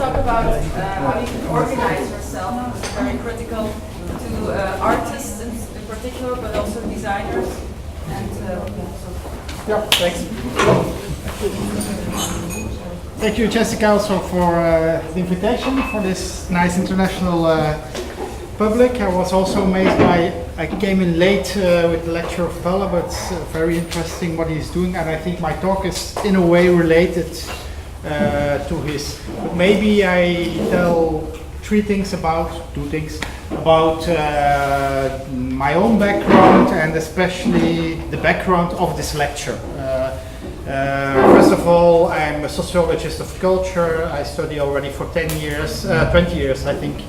Talk about how you can organize yourself. It's very critical to artists in particular, but also designers. And yeah, thanks. Thank you, Jessica, also for the invitation for this nice international public. I was also amazed by, I came in late with the lecture of Pelle, but it's very interesting what he's doing, and I think my talk is in a way related to his. But maybe I tell two things about my own background and especially the background of this lecture. First of all, I'm a sociologist of culture. I study already for 20 years, I think,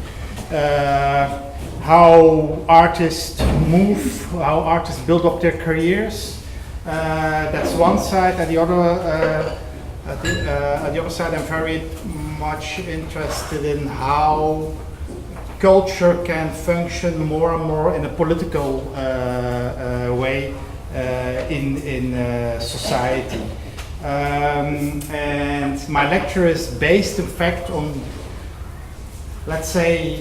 how artists move, how artists build up their careers. That's one side, and the other. At the other side, I'm very much interested in how culture can function more and more in a political way in society. And my lecture is based, in fact, on, let's say,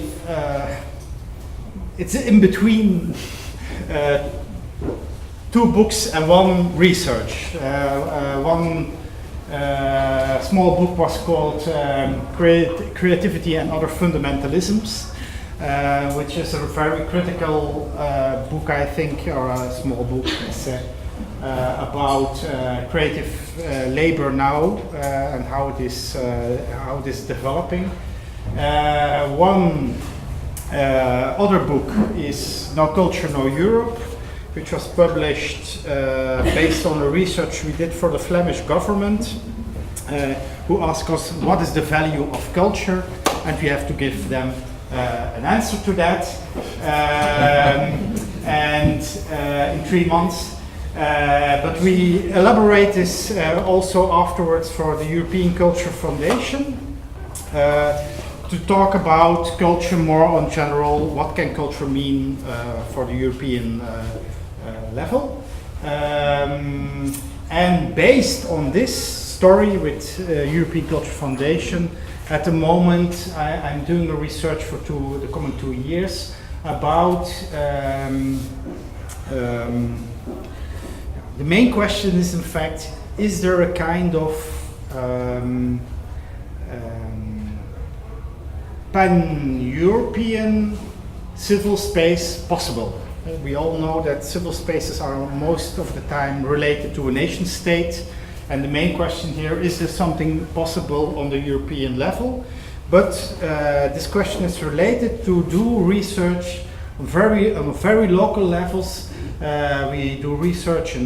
it's in between two books and one research. One small book was called Creativity and Other Fundamentalisms, which is a very critical book, I think, or a small book about creative labor now and how it is developing. One other book is No Culture, No Europe, which was published based on the research we did for the Flemish government, who asked us what is the value of culture, and we have to give them an answer to that, and in 3 months. But we elaborate this also afterwards for the European Culture Foundation, to talk about culture more on general, what can culture mean for the European level. And based on this story with European Culture Foundation, at the moment I'm doing a research for the coming 2 years about the main question is, in fact, is there a kind of pan-European civil space possible? We all know that civil spaces are most of the time related to a nation state, and the main question here is there something possible on the European level? But this question is related to do research on very local levels. We do research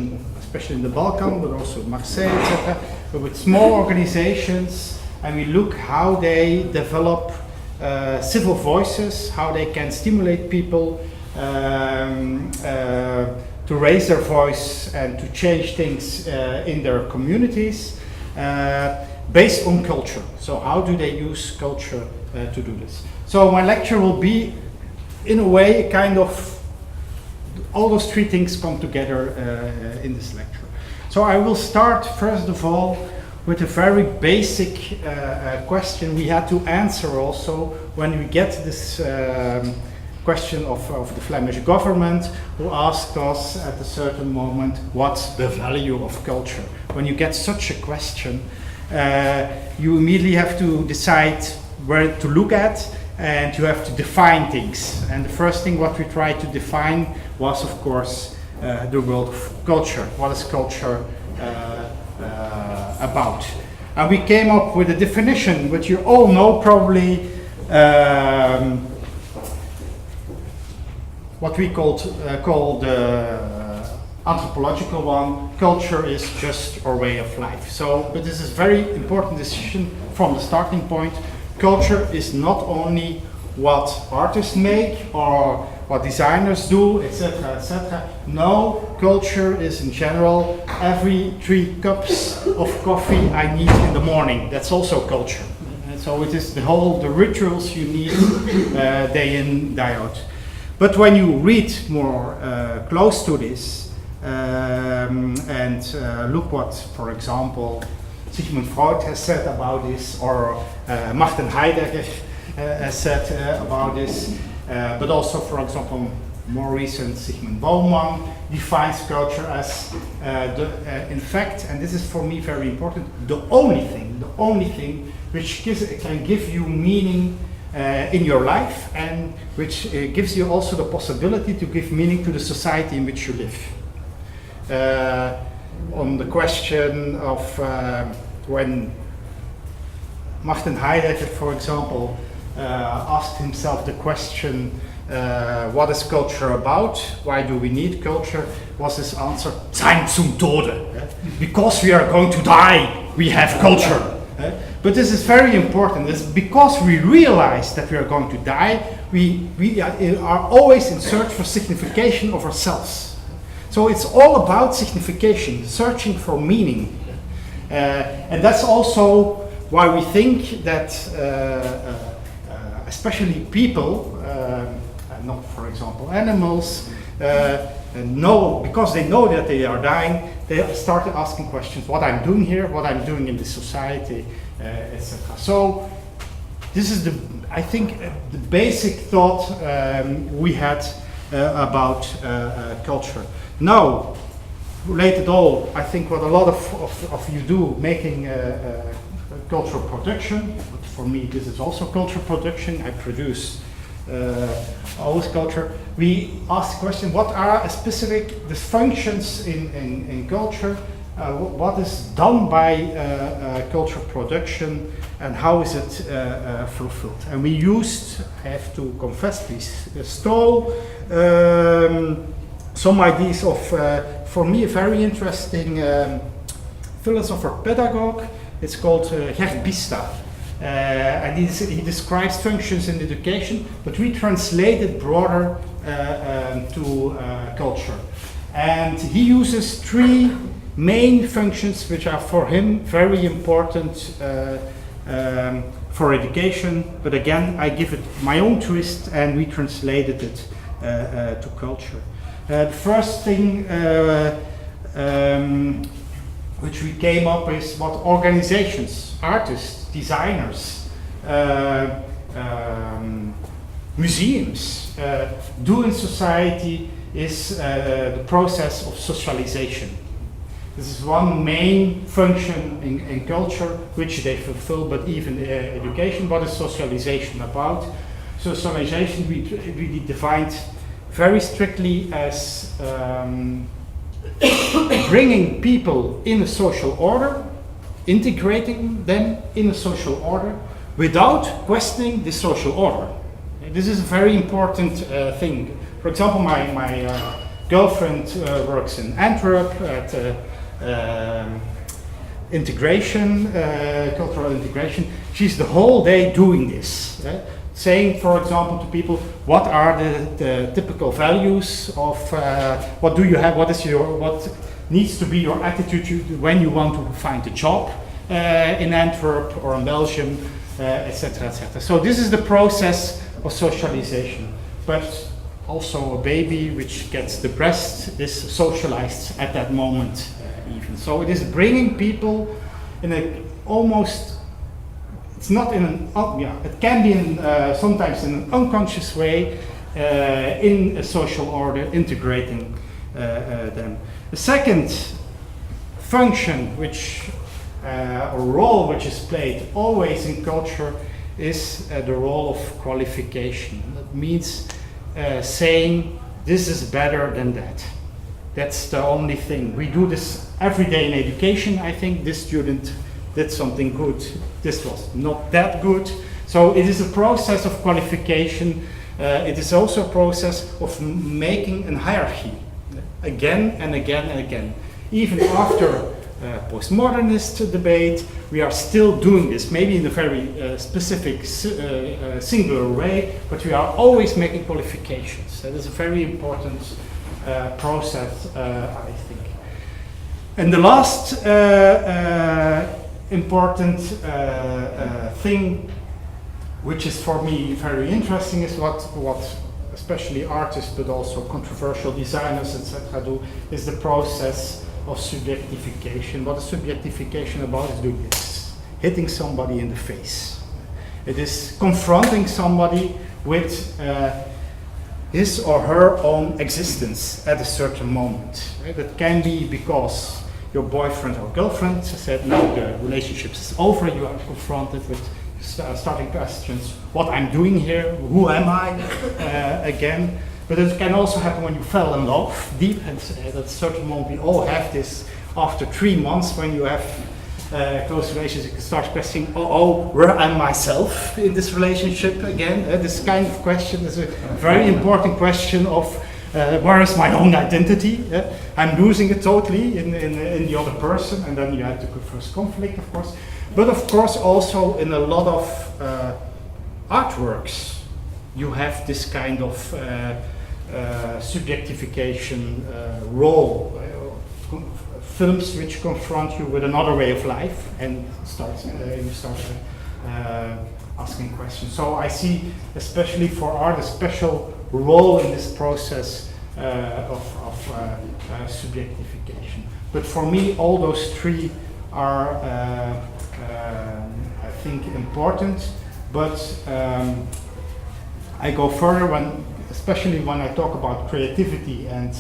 especially in the Balkan, but also Marseille, etc., but with small organizations, and we look how they develop civil voices, how they can stimulate people to raise their voice and to change things in their communities based on culture. So how do they use culture to do this? So my lecture will be, in a way, a kind of all those three things come together in this lecture. So I will start, first of all, with a very basic question we had to answer also when we get this question of the Flemish government, who asked us at a certain moment, what's the value of culture? When you get such a question, you immediately have to decide where to look at, and you have to define things. And the first thing what we tried to define was, of course, the world of culture. What is culture about? And we came up with a definition, which you all know probably, what we call the anthropological one. Culture is just our way of life. So, but this is very important decision from the starting point. Culture is not only what artists make or what designers do, etc., etc. No, culture is in general every 3 cups of coffee I need in the morning. That's also culture. And so it is the rituals you need day in, day out. But when you read more close to this and look what, for example, Sigmund Freud has said about this, or Martin Heidegger has said about this, but also, for example, more recent Zygmunt Bauman defines culture as in fact, and this is for me very important, the only thing which can give you meaning in your life, and which gives you also the possibility to give meaning to the society in which you live. On the question of when Martin Heidegger, for example, asked himself the question, what is culture about? Why do we need culture? Was his answer, Sein zum Tode. Because we are going to die, we have culture. But this is very important. It's because we realize that we are going to die, we are always in search for signification of ourselves. So it's all about signification, searching for meaning. And that's also why we think that especially people, not for example animals, because they know that they are dying, they start asking questions, what I'm doing here, what I'm doing in this society, etc. So this is I think the basic thought we had about culture. Now, related all, I think what a lot of you do, making cultural production, but for me this is also cultural production, I produce always culture. We ask the question, what are specific the functions in culture, what is done by cultural production, and how is it fulfilled? And we used, I have to confess, we stole some ideas of, for me, a very interesting philosopher pedagogue. It's called Gert Bista. And he describes functions in education, but we translate it broader to culture. And he uses three main functions which are for him very important for education, but again I give it my own twist and we translated it to culture. The first thing which we came up with, what organizations, artists, designers, museums do in society is the process of socialization. This is one main function in culture which they fulfill, but even education. What is socialization about? Socialization we defined very strictly as bringing people in a social order, integrating them in a social order without questioning the social order. This is a very important thing. For example, my girlfriend works in Antwerp at integration, cultural integration. She's the whole day doing this. Saying, for example, to people, what are the typical values of what do you have, what needs to be your attitude when you want to find a job in Antwerp or in Belgium, etc., etc. So this is the process of socialization. But also a baby which gets the breast is socialized at that moment even. So it is bringing people in a almost, it's not in an, it can be in, sometimes in an unconscious way in a social order, integrating them. The second function which, or role which is played always in culture is the role of qualification. That means saying this is better than that. That's the only thing. We do this every day in education. I think this student did something good. This was not that good. So it is a process of qualification. It is also a process of making a hierarchy again and again and again. Even after postmodernist debate, we are still doing this, maybe in a very specific, singular way, but we are always making qualifications. That is a very important process, I think. And the last important thing, which is for me very interesting, is what especially artists, but also controversial designers, etc., do, is the process of subjectification. What is subjectification about? Is doing this, hitting somebody in the face. It is confronting somebody with his or her own existence at a certain moment. Right? That can be because your boyfriend or girlfriend said, no, the relationship is over. You are confronted with starting questions, what I'm doing here, who am I, again. But it can also happen when you fell in love deep, and at a certain moment we all have this. After 3 months, when you have close relations, you can start questioning, where am I myself in this relationship again? This kind of question is a very important question of where is my own identity? I'm losing it totally in the other person, and then you have the first conflict, of course. But of course, also in a lot of artworks, you have this kind of subjectification role. Films which confront you with another way of life, and you start asking questions. So I see, especially for art, a special role in this process of subjectification. But for me, all those three are, I think, important. But I go further especially when I talk about creativity and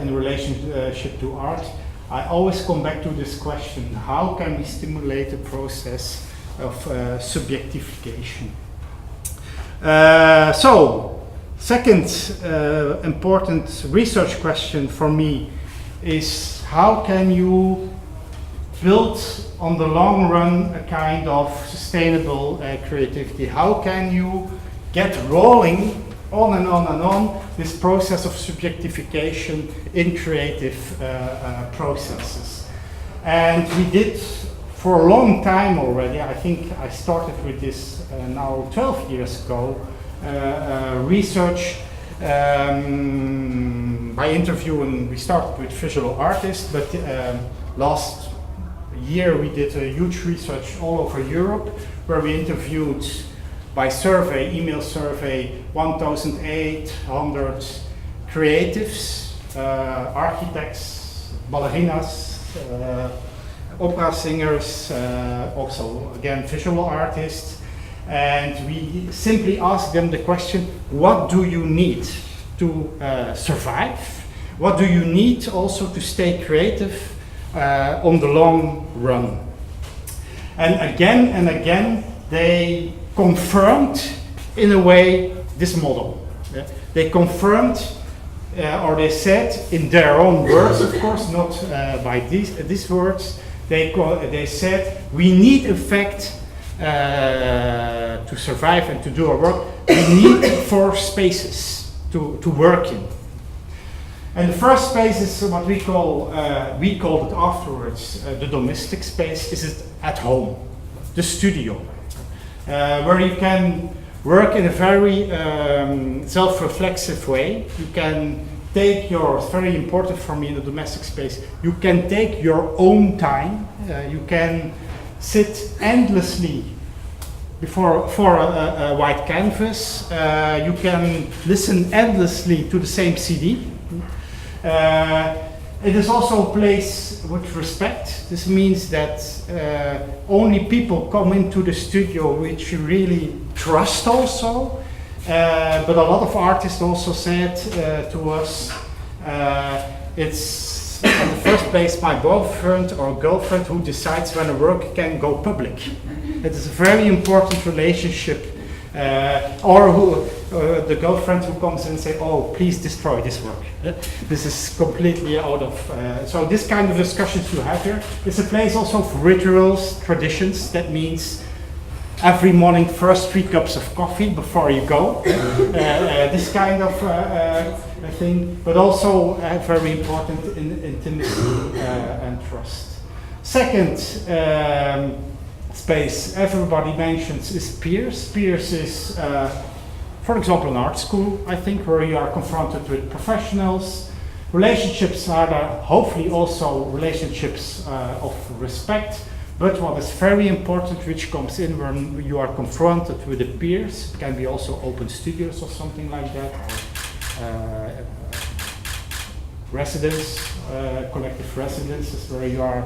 in relationship to art, I always come back to this question: how can we stimulate the process of subjectification? So, second important research question for me is: how can you build on the long run a kind of sustainable creativity? How can you get rolling on and on and on this process of subjectification in creative processes? And we did for a long time already. I think I started with this now 12 years ago, research by interviewing. We started with visual artists, but last year we did a huge research all over Europe, where we interviewed by survey, email survey, 1,800 creatives, architects, ballerinas, opera singers, also again visual artists, and we simply asked them the question: what do you need to survive? What do you need also to stay creative on the long run? And again they confirmed, in a way, this model. Yeah? They confirmed, or they said in their own words, of course, not by these words. They said, we need, in fact, to survive and to do our work, we need 4 spaces to work in. And the first space is what we called it afterwards, the domestic space. Is it at home, the studio, where you can work in a very self-reflexive way. You can take it's very important for me in the domestic space, you can take your own time. You can sit endlessly before a white canvas. You can listen endlessly to the same CD. It is also a place with respect. This means that only people come into the studio which you really trust also. But a lot of artists also said to us, it's in the first place my boyfriend or girlfriend who decides when a work can go public. It is a very important relationship. Or the girlfriend who comes in and say, oh, please destroy this work. This is completely out of... so this kind of discussions you have here. It's a place also for rituals, traditions. That means every morning first 3 cups of coffee before you go. This kind of thing. But also very important in intimacy and trust. Second, space everybody mentions is peers. Peers is, for example, an art school, I think, where you are confronted with professionals. Relationships are hopefully also relationships of respect. But what is very important, which comes in when you are confronted with the peers, it can be also open studios or something like that, or, residence, collective residences where you are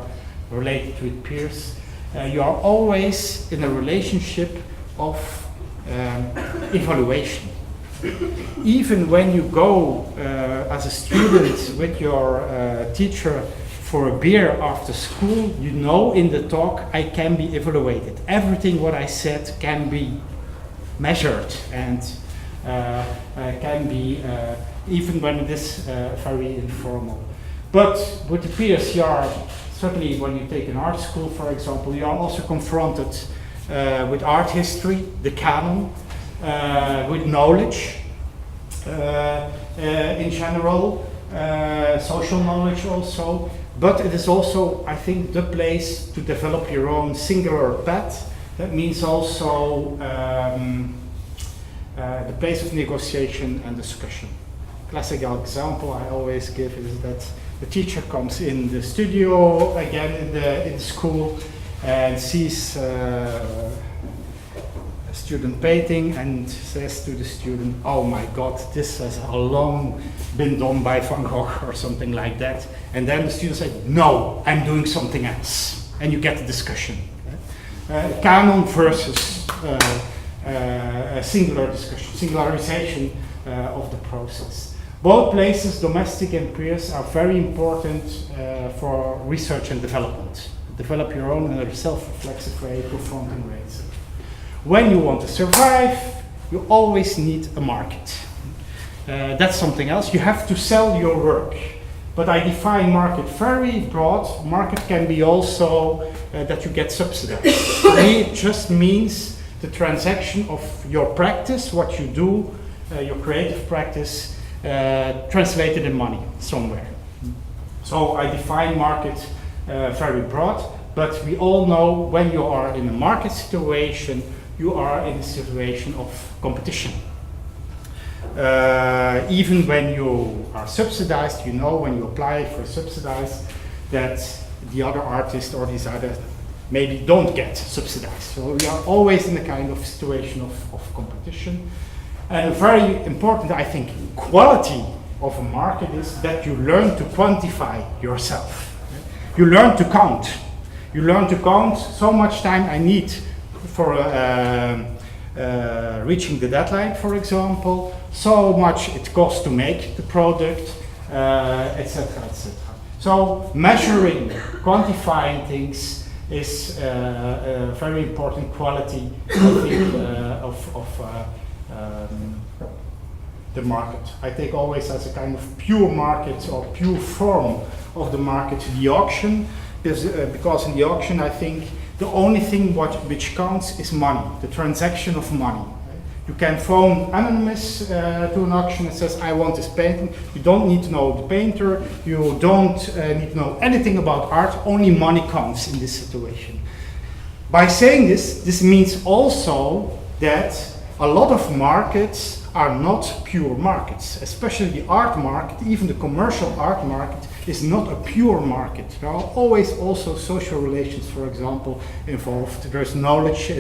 related with peers. You are always in a relationship of evaluation. Even when you go as a student with your teacher for a beer after school, you know in the talk I can be evaluated. Everything what I said can be measured and can be, even when it is very informal. But with the peers, you are, certainly when you take an art school, for example, you are also confronted with art history, the canon, with knowledge in general, social knowledge also. But it is also, I think, the place to develop your own singular path. That means also the place of negotiation and discussion. Classical example I always give is that the teacher comes in the studio again in the school and sees a student painting and says to the student, "Oh my God, this has long been done by Van Gogh," or something like that. And then the student says, "No, I'm doing something else," and you get a discussion. Canon versus a singular discussion, singularization of the process. Both places, domestic and peers, are very important for research and development. Develop your own in a self-reflexive way, confronting ways. When you want to survive, you always need a market. That's something else. You have to sell your work. But I define market very broad. Market can be also that you get subsidized. For me, it just means the transaction of your practice, what you do, your creative practice, translated in money somewhere. So I define market very broad, but we all know when you are in a market situation, you are in a situation of competition. Even when you are subsidized, you know when you apply for subsidized that the other artist or these other maybe don't get subsidized. So we are always in a kind of situation of competition. And a very important, I think, quality of a market is that you learn to quantify yourself. You learn to count. You learn to count so much time I need for reaching the deadline, for example, so much it costs to make the product, etc., etc. So measuring, quantifying things is a very important quality, I think, of the market. I take always as a kind of pure market or pure form of the market the auction, because in the auction I think the only thing which counts is money, the transaction of money. You can phone anonymous to an auction and says, "I want this painting." You don't need to know the painter, you don't need to know anything about art, only money counts in this situation. By saying this means also that a lot of markets are not pure markets, especially the art market, even the commercial art market is not a pure market. There are always also social relations, for example, involved. There's knowledge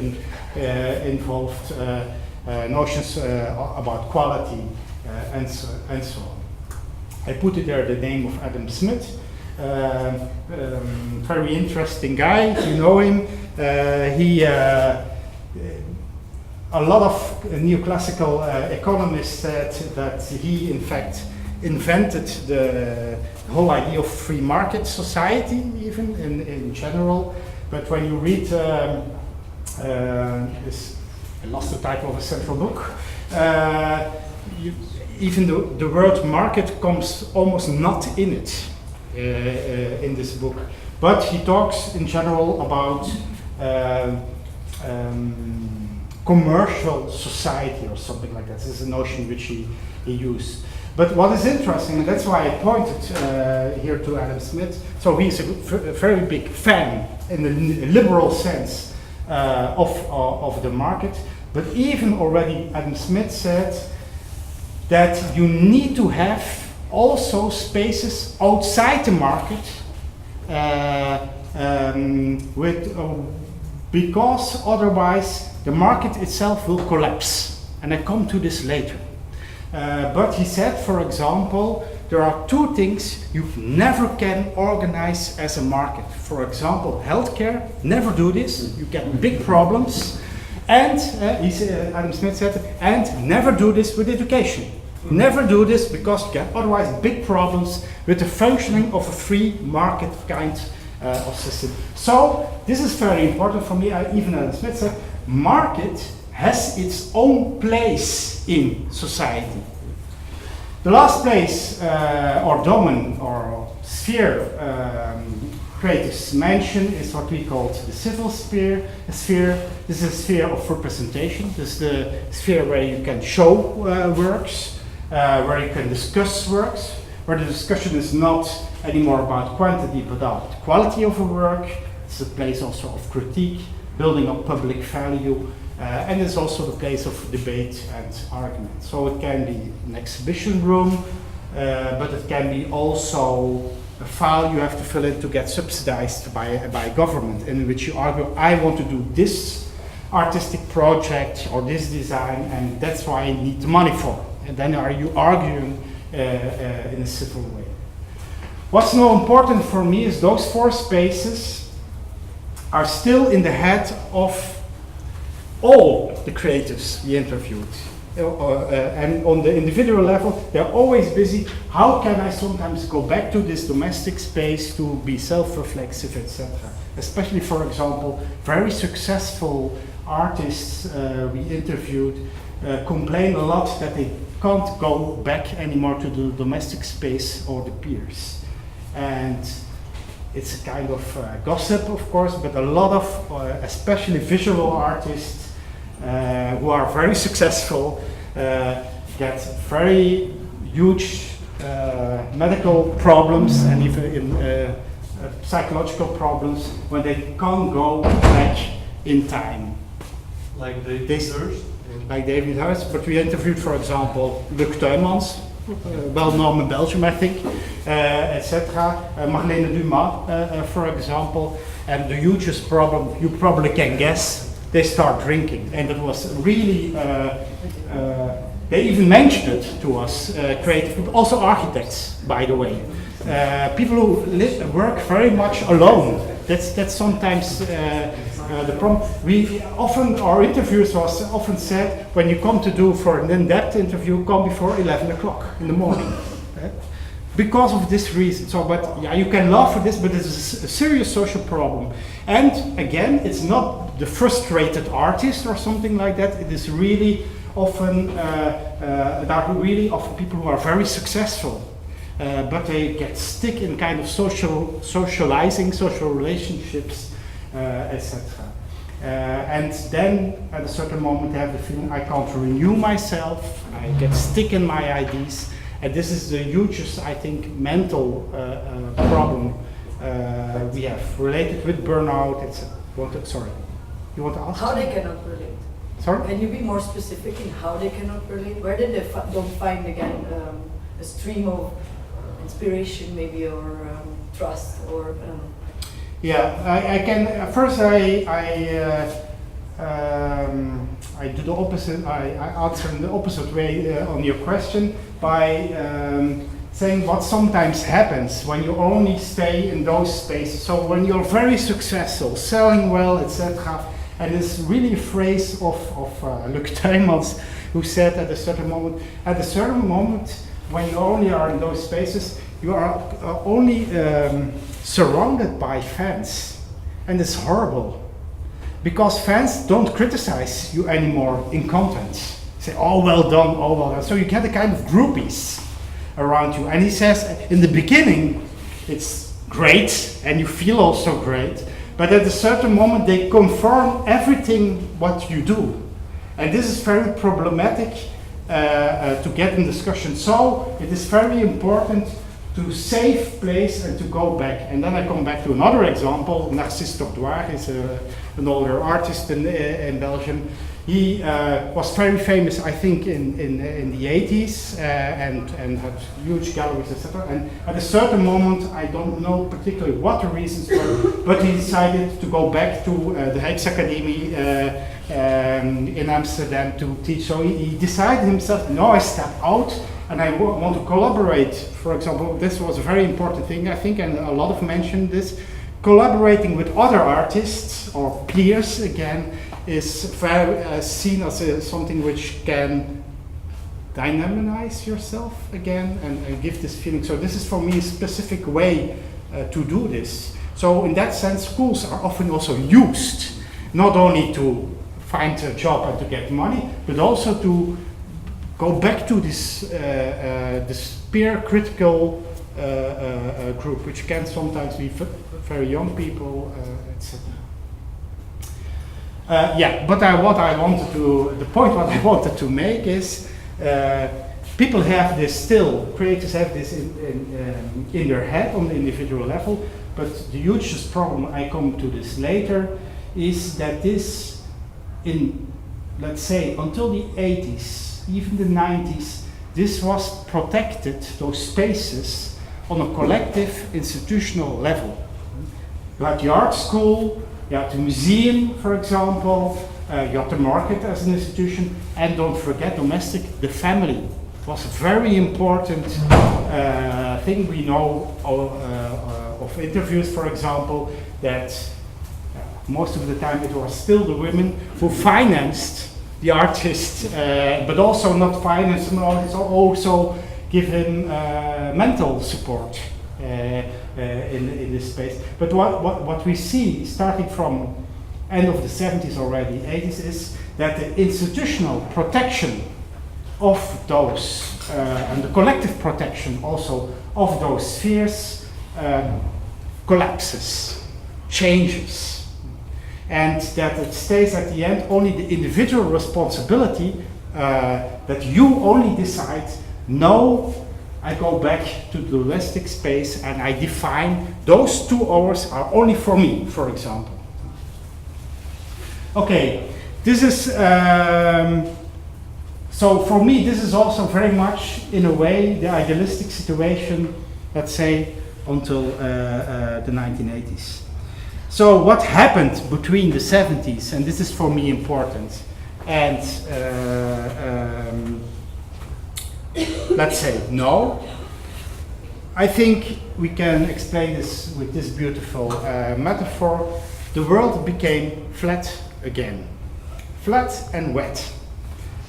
involved, notions about quality, and so on. I put it there the name of Adam Smith, very interesting guy, you know him. A lot of neoclassical economists said that he, in fact, invented the whole idea of free market society, even in general. But when you read this, I lost the title of a central book, even the word market comes almost not in it in this book. But he talks in general about commercial society or something like that. This is a notion which he used. But what is interesting, and that's why I pointed here to Adam Smith, so he's a very big fan in the liberal sense of the market, but even already Adam Smith said that you need to have also spaces outside the market because otherwise the market itself will collapse. And I come to this later. But he said, for example, there are two things you never can organize as a market. For example, healthcare, never do this, you get big problems. And, Adam Smith said, and never do this with education. Never do this because you get otherwise big problems with the functioning of a free market kind of system. So, this is very important for me. Even Adam Smith said, market has its own place in society. The last place, or domain, or sphere, creatives mention is what we call the civil sphere. This is a sphere of representation. This is the sphere where you can show works, where you can discuss works, where the discussion is not anymore about quantity but about quality of a work. It's a place also of critique, building up public value, and it's also the place of debate and argument. So it can be an exhibition room, but it can be also a file you have to fill in to get subsidized by government, in which you argue, I want to do this artistic project or this design, and that's why I need the money for. And then are you arguing in a civil way. What's now important for me is those four spaces are still in the head of all the creatives we interviewed. And on the individual level, they're always busy. How can I sometimes go back to this domestic space to be self-reflexive, etc. Especially, for example, very successful artists we interviewed complain a lot that they can't go back anymore to the domestic space or the peers. And it's a kind of gossip, of course, but a lot of, especially visual artists, who are very successful, get very huge medical problems and even psychological problems when they can't go back in time. Like David Hurst? Like David Hurst, but we interviewed, for example, Luc Tuymans, well known in Belgium, I think, etc. Marlene Dumas, for example, and the hugest problem, you probably can guess, they start drinking, and it was really, they even mentioned it to us, creative people, also architects, by the way. People who work very much alone. That's sometimes the problem. We often, our interviews was often said, when you come to do for an in-depth interview, come before 11 o'clock in the morning. Because of this reason. So, but yeah, you can laugh at this, but it's a serious social problem. And again, it's not the frustrated artist or something like that. It is really often, that really often people who are very successful, but they get stuck in kind of socializing, social relationships, etc. And then at a certain moment they have the feeling, I can't renew myself, I get stuck in my ideas. And this is the hugest, I think, mental problem we have related with burnout, etc. Sorry, you want to ask? How they cannot relate. Sorry? Can you be more specific in how they cannot relate? Where did they don't find again a stream of inspiration, maybe, or trust, or? Yeah, I can. First, I do the opposite. I answer in the opposite way on your question by saying what sometimes happens when you only stay in those spaces. So when you're very successful, selling well, etc. And it's really a phrase of Luc Tuymans, who said at a certain moment, when you only are in those spaces, you are only surrounded by fans, and it's horrible. Because fans don't criticize you anymore in content. Say, oh, well done, oh, well done. So you get a kind of groupies around you. And he says, in the beginning, it's great, and you feel also great. But at a certain moment, they confirm everything what you do. And this is very problematic to get in discussion. So it is very important to save place and to go back. And then I come back to another example. Narcisse Tordoire is an older artist in Belgium. He was very famous, I think, in the 80s and had huge galleries, etc. And at a certain moment, I don't know particularly what the reasons were, but he decided to go back to the Rijksacademie in Amsterdam to teach. So he decided himself, no, I step out and I want to collaborate. For example, this was a very important thing, I think, and a lot of mentioned this. Collaborating with other artists or peers, again, is very seen as something which can dynamize yourself again and give this feeling. So this is for me a specific way to do this. So in that sense, schools are often also used, not only to find a job and to get money, but also to go back to this peer critical group, which can sometimes be very young people, etc. But what I wanted to make is people have this still, creators have this in their head on the individual level, but the hugest problem, I come to this later, is that this let's say, until the 80s, even the 90s, this was protected, those spaces, on a collective institutional level. You had the art school, you had the museum, for example, you had the market as an institution, and don't forget the family was a very important thing. We know of interviews, for example, that most of the time it was still the women who financed the artist, but also not finance him, also give him mental support in this space. But what we see, starting from end of the 70s already, 80s, is that the institutional protection of those, and the collective protection also of those spheres collapses, changes. And that it stays at the end only the individual responsibility that you only decide, no, I go back to the domestic space and I define those 2 hours are only for me, for example. Okay, this is, so for me this is also very much, in a way, the idealistic situation, let's say, until the 1980s. So what happened between the 70s, and this is for me important, and let's say no, I think we can explain this with this beautiful metaphor. The world became flat again, flat and wet.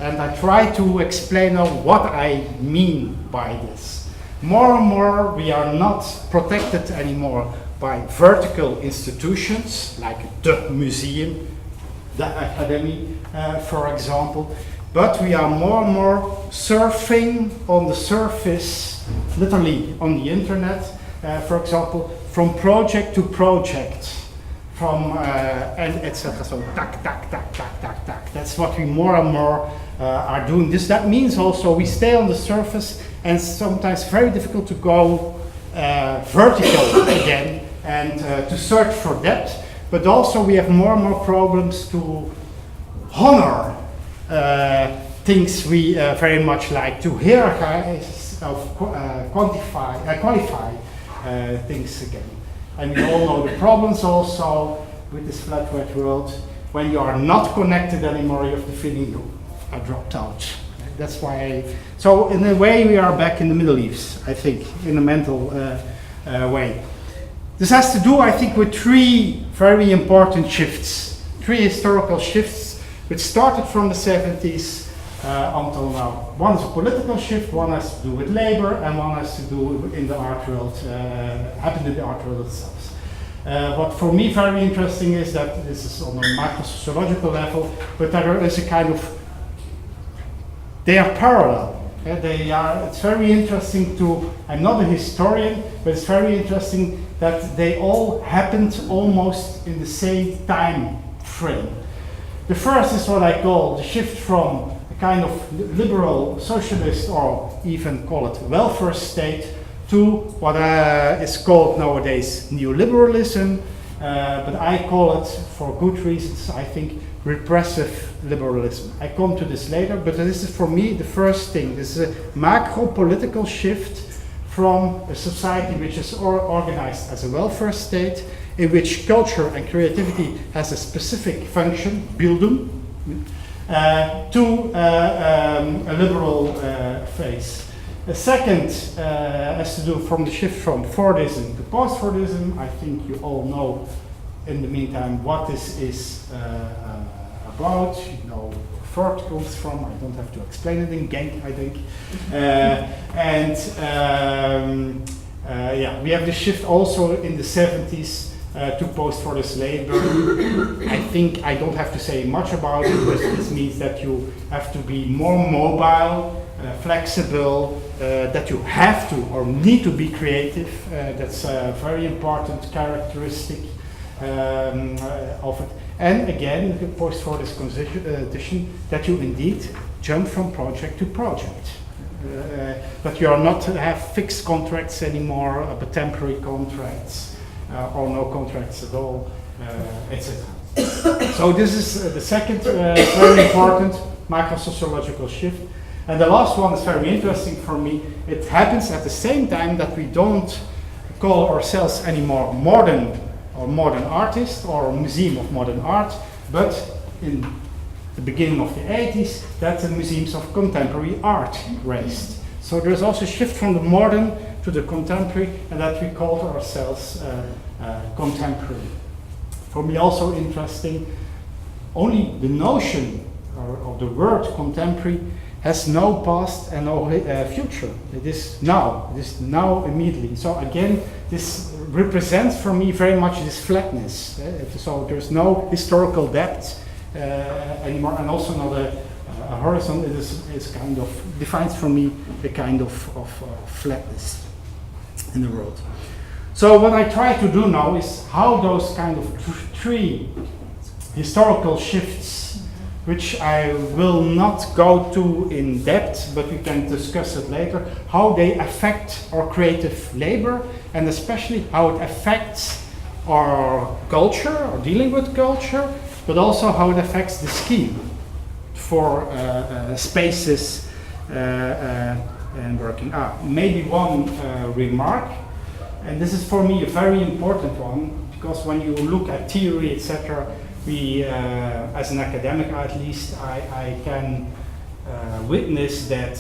And I try to explain now what I mean by this. More and more we are not protected anymore by vertical institutions like the museum, the academy, for example, but we are more and more surfing on the surface, literally on the internet, for example, from project to project, from and etc. So tack, tack, tack, tack, tack, tack. That's what we more and more are doing. That means also we stay on the surface, and sometimes very difficult to go vertical again and to search for depth, but also we have more and more problems to honor things we very much like, to hierarchize, qualify things again. And we all know the problems also with this flat wet world. When you are not connected anymore, you have the feeling you are dropped out. That's why, so in a way we are back in the Middle East, I think, in a mental way. This has to do, I think, with 3 very important shifts, 3 historical shifts, which started from the 70s until now. One is a political shift, one has to do with labor, and one has to do in the art world, happened in the art world itself. What for me very interesting is that this is on a macro-sociological level, but there is a kind of, they are parallel. It's very interesting to, I'm not a historian, but it's very interesting that they all happened almost in the same time frame. The first is what I call the shift from a kind of liberal socialist, or even call it welfare state, to what is called nowadays neoliberalism, but I call it, for good reasons, I think, repressive liberalism. I come to this later, but this is for me the first thing. This is a macro political shift from a society which is organized as a welfare state, in which culture and creativity has a specific function, Bildung, to a liberal phase. The second has to do from the shift from Fordism to post-Fordism. I think you all know, in the meantime, what this is about. You know, Ford comes from. I don't have to explain it in Genk, I think. Yeah, we have the shift also in the 70s to post-Fordist labor. I think I don't have to say much about it, but this means that you have to be more mobile, flexible, that you have to or need to be creative. That's a very important characteristic of it. And again, the post-Fordist condition that you indeed jump from project to project. But you are not to have fixed contracts anymore, but temporary contracts, or no contracts at all, etc. So this is the second very important microsociological shift. And the last one is very interesting for me. It happens at the same time that we don't call ourselves anymore modern artists or museum of modern art, but in the beginning of the 80s, that the museums of contemporary art raised. So there's also a shift from the modern to the contemporary, and that we called ourselves contemporary. For me also interesting, only the notion of the word contemporary has no past and no future. It is now immediately. So again, this represents for me very much this flatness. So there's no historical depth anymore, and also not a horizon. It is kind of defines for me a kind of flatness in the world. So what I try to do now is how those kind of three historical shifts, which I will not go to in depth, but we can discuss it later, how they affect our creative labor, and especially how it affects our culture, or dealing with culture, but also how it affects the scheme for spaces and working. Maybe one remark, and this is for me a very important one, because when you look at theory, etc., we, as an academic at least, I can witness that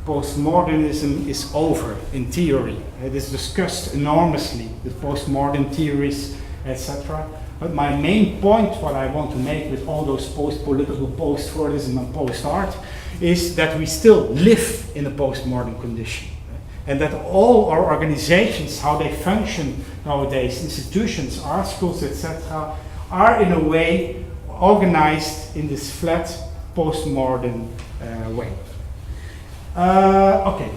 postmodernism is over in theory. It is discussed enormously, the postmodern theories, etc. But my main point, what I want to make with all those post-political, post-Fordism and post-art, is that we still live in a postmodern condition. And that all our organizations, how they function nowadays, institutions, art schools, etc., are in a way organized in this flat postmodern way. Okay.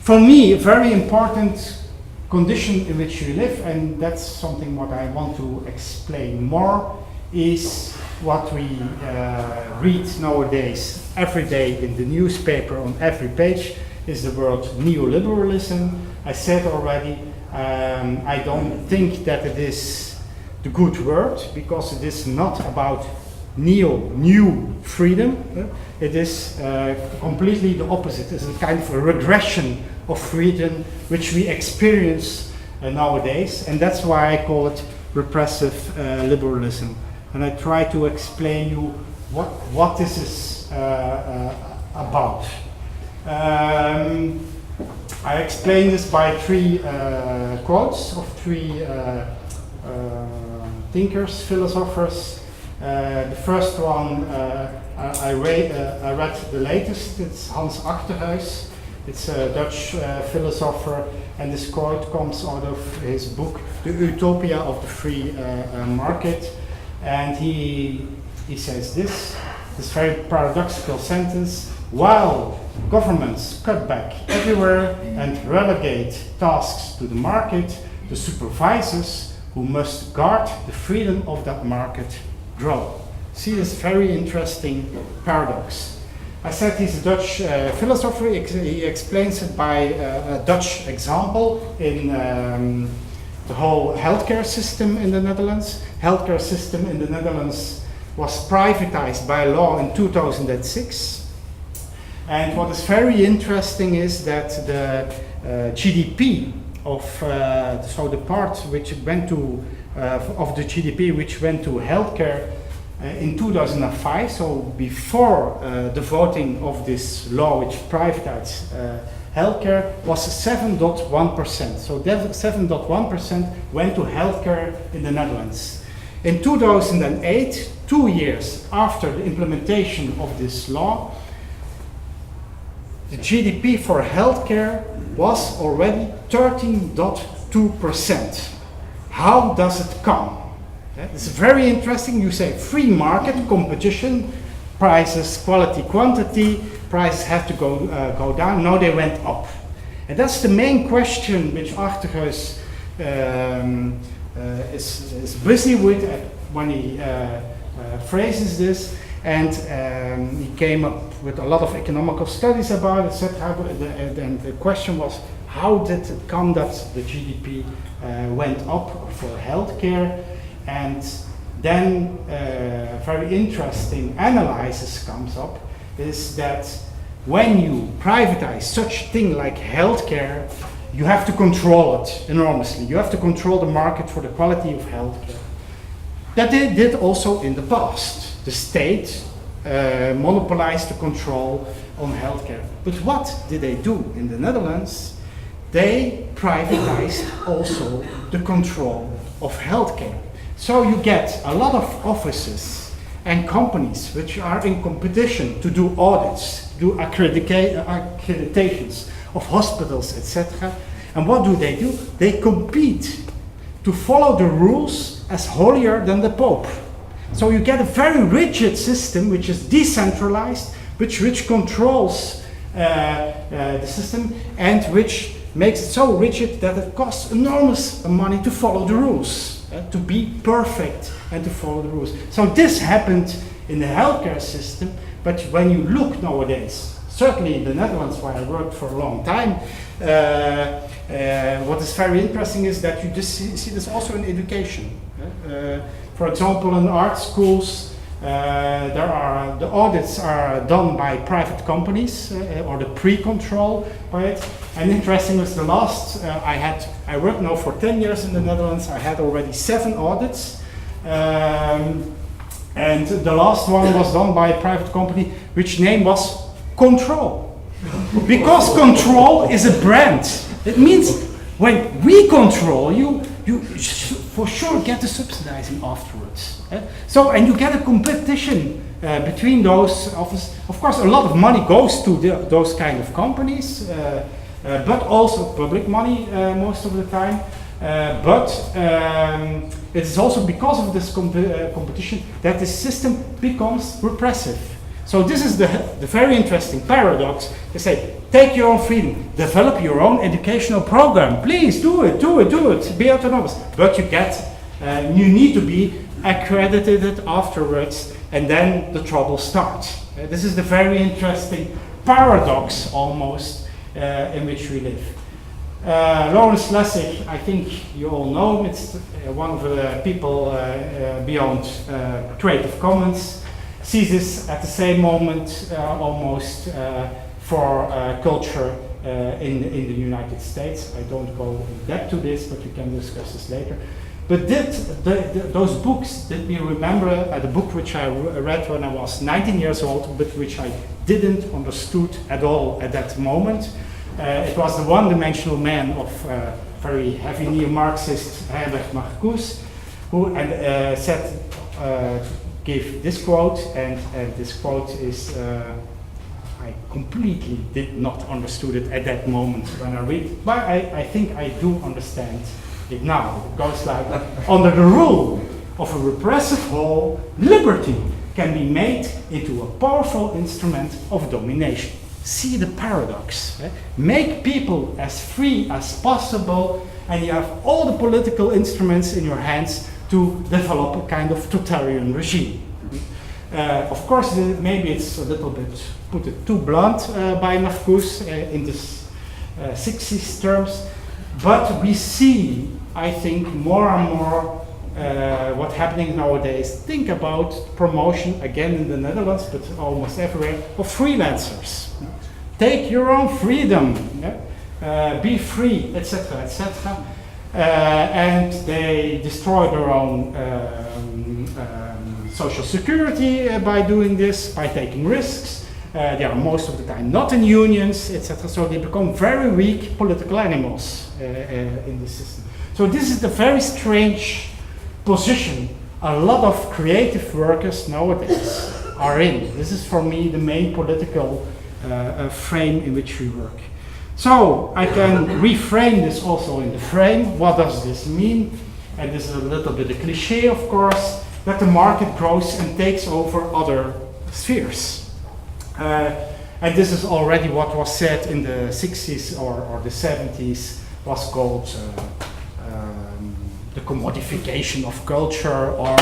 For me, a very important condition in which we live, and that's something what I want to explain more, is what we read nowadays every day in the newspaper on every page, is the word neoliberalism. I said already, I don't think that it is the good word, because it is not about new freedom. It is completely the opposite. It's a kind of a regression of freedom which we experience nowadays, and that's why I call it repressive liberalism. And I try to explain you what this is about. I explain this by three quotes of three thinkers, philosophers. The first one I read the latest. It's Hans Achterhuis. It's a Dutch philosopher, and this quote comes out of his book, The Utopia of the Free Market. And he says this very paradoxical sentence: while governments cut back everywhere and relegate tasks to the market, the supervisors who must guard the freedom of that market grow. See this very interesting paradox. I said he's a Dutch philosopher. He explains it by a Dutch example in the whole healthcare system in the Netherlands. Healthcare system in the Netherlands was privatized by law in 2006. And what is very interesting is that the GDP of, so the part which went to of the GDP which went to healthcare in 2005, so before the voting of this law which privatized healthcare, was 7.1%. So that 7.1% went to healthcare in the Netherlands. In 2008, 2 years after the implementation of this law, the GDP for healthcare was already 13.2%. How does it come? It's very interesting. You say free market competition, prices, quality, quantity, prices have to go down. No, they went up. And that's the main question which Achterhuis is busy with when he phrases this. And he came up with a lot of economical studies about it. And the question was, how did it come that the GDP went up for healthcare? And then very interesting analysis comes up, is that when you privatize such thing like healthcare, you have to control it enormously. You have to control the market for the quality of healthcare. That they did also in the past. The state monopolized the control on healthcare. But what did they do in the Netherlands? They privatized also the control of healthcare. So you get a lot of offices and companies which are in competition to do audits, do accreditations of hospitals, etc. And what do? They compete to follow the rules as holier than the Pope. So you get a very rigid system which is decentralized, which controls the system, and which makes it so rigid that it costs enormous money to follow the rules. To be perfect and to follow the rules. So this happened in the healthcare system, but when you look nowadays, certainly in the Netherlands where I worked for a long time, what is very interesting is that you just see this also in education. For example, in art schools, the audits are done by private companies or the pre-control by it. And interesting was the last, I worked now for 10 years in the Netherlands. I had already 7 audits. And the last one was done by a private company, which name was Control. Because Control is a brand. It means when we control you for sure get the subsidizing afterwards. So, and you get a competition between those offices. Of course, a lot of money goes to those kind of companies, but also public money most of the time. But it is also because of this competition that the system becomes repressive. So this is the very interesting paradox. They say, take your own freedom, develop your own educational program. Please do it, be autonomous. But you need to be accredited afterwards, and then the trouble starts. This is the very interesting paradox almost in which we live. Lawrence Lessig, I think you all know him. It's one of the people beyond Creative Commons. Sees this at the same moment almost for culture in the United States. I don't go in depth to this, but we can discuss this later. But those books did me remember the book which I read when I was 19 years old, but which I didn't understood at all at that moment. It was The One-Dimensional Man of very heavy neo-Marxist Herbert Marcuse, who gave this quote, and this quote is, I completely did not understood it at that moment when I read it, but I think I do understand it now. It goes like, under the rule of a repressive whole, liberty can be made into a powerful instrument of domination. See the paradox. Make people as free as possible, and you have all the political instruments in your hands to develop a kind of totalitarian regime. Of course, maybe it's a little bit put it too blunt by Marcuse in this 60s terms, but we see, I think, more and more what's happening nowadays. Think about promotion, again in the Netherlands, but almost everywhere, of freelancers. Take your own freedom, be free, etc., etc. and they destroy their own social security by doing this, by taking risks. They are most of the time not in unions, etc. So they become very weak political animals in the system. So this is the very strange position a lot of creative workers nowadays are in. This is for me the main political frame in which we work. So I can reframe this also in the frame. What does this mean? And this is a little bit a cliche, of course, that the market grows and takes over other spheres. And this is already what was said in the 60s or the 70s, was called the commodification of culture, or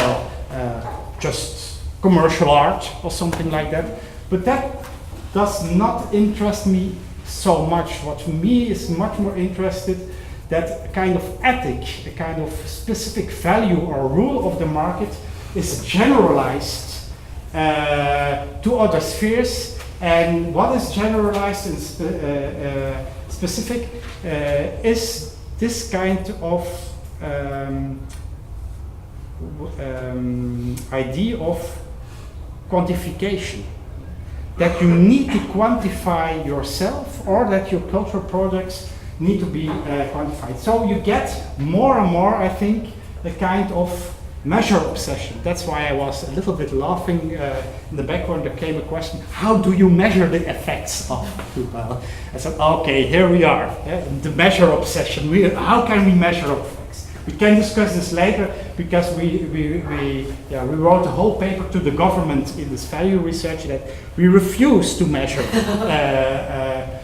just commercial art or something like that. But that does not interest me so much. What for me is much more interested, that a kind of ethic, a kind of specific value or rule of the market is generalized to other spheres. And what is generalized and specific is this kind of idea of quantification. That you need to quantify yourself, or that your cultural products need to be quantified. So you get more and more, I think, a kind of measure obsession. That's why I was a little bit laughing in the background. There came a question, how do you measure the effects of football? I said, okay, here we are, the measure obsession. How can we measure effects? We can discuss this later, because we wrote a whole paper to the government in this value research that we refuse to measure the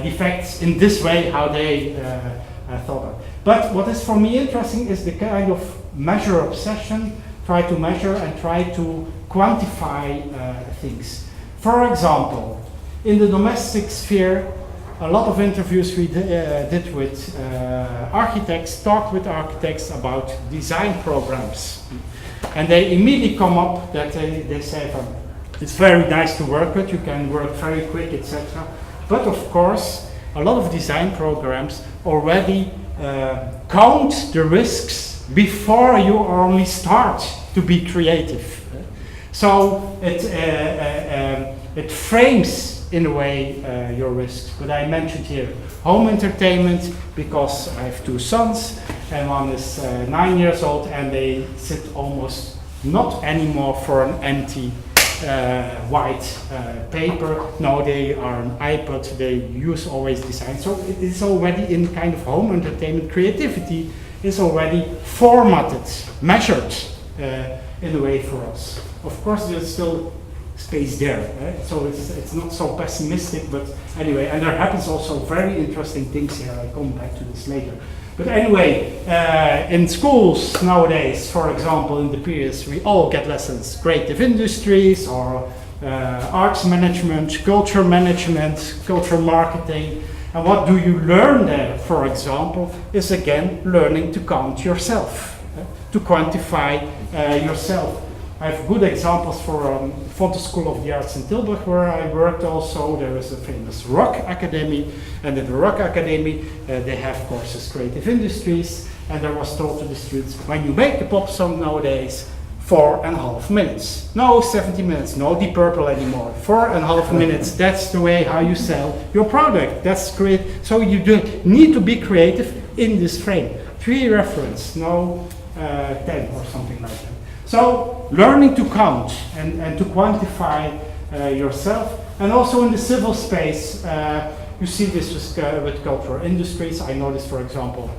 effects in this way, how they thought of. But what is for me interesting is the kind of measure obsession, try to measure and try to quantify things. For example, in the domestic sphere, a lot of interviews we did with architects, talked with architects about design programs. And they immediately come up that they say, it's very nice to work with, you can work very quick, etc. But of course, a lot of design programs already count the risks before you only start to be creative. So it frames in a way your risks. But I mentioned here home entertainment, because I have two sons, and one is 9 years old, and they sit almost not anymore for an empty white paper. No, they are an iPad, they use always design. So it is already in kind of home entertainment. Creativity is already formatted, measured in a way for us. Of course, there's still space there, right? So it's not so pessimistic, but anyway, and there happens also very interesting things here. I'll come back to this later. But anyway, in schools nowadays, for example, in the periods, we all get lessons, creative industries, or arts management, culture marketing. And what do you learn there, for example, is again learning to count yourself, to quantify yourself. I have good examples for the School of the Arts in Tilburg, where I worked also. There is a famous rock academy, and in the rock academy they have courses creative industries, and there was told to the students, when you make a pop song nowadays, 4.5 minutes. No 70 minutes, no Deep Purple anymore. 4.5 minutes, that's the way how you sell your product. That's great. So you do need to be creative in this frame. 3 reference, no 10 or something like that. So learning to count and to quantify yourself. And also in the civil space, you see this with cultural industries. I know this, for example,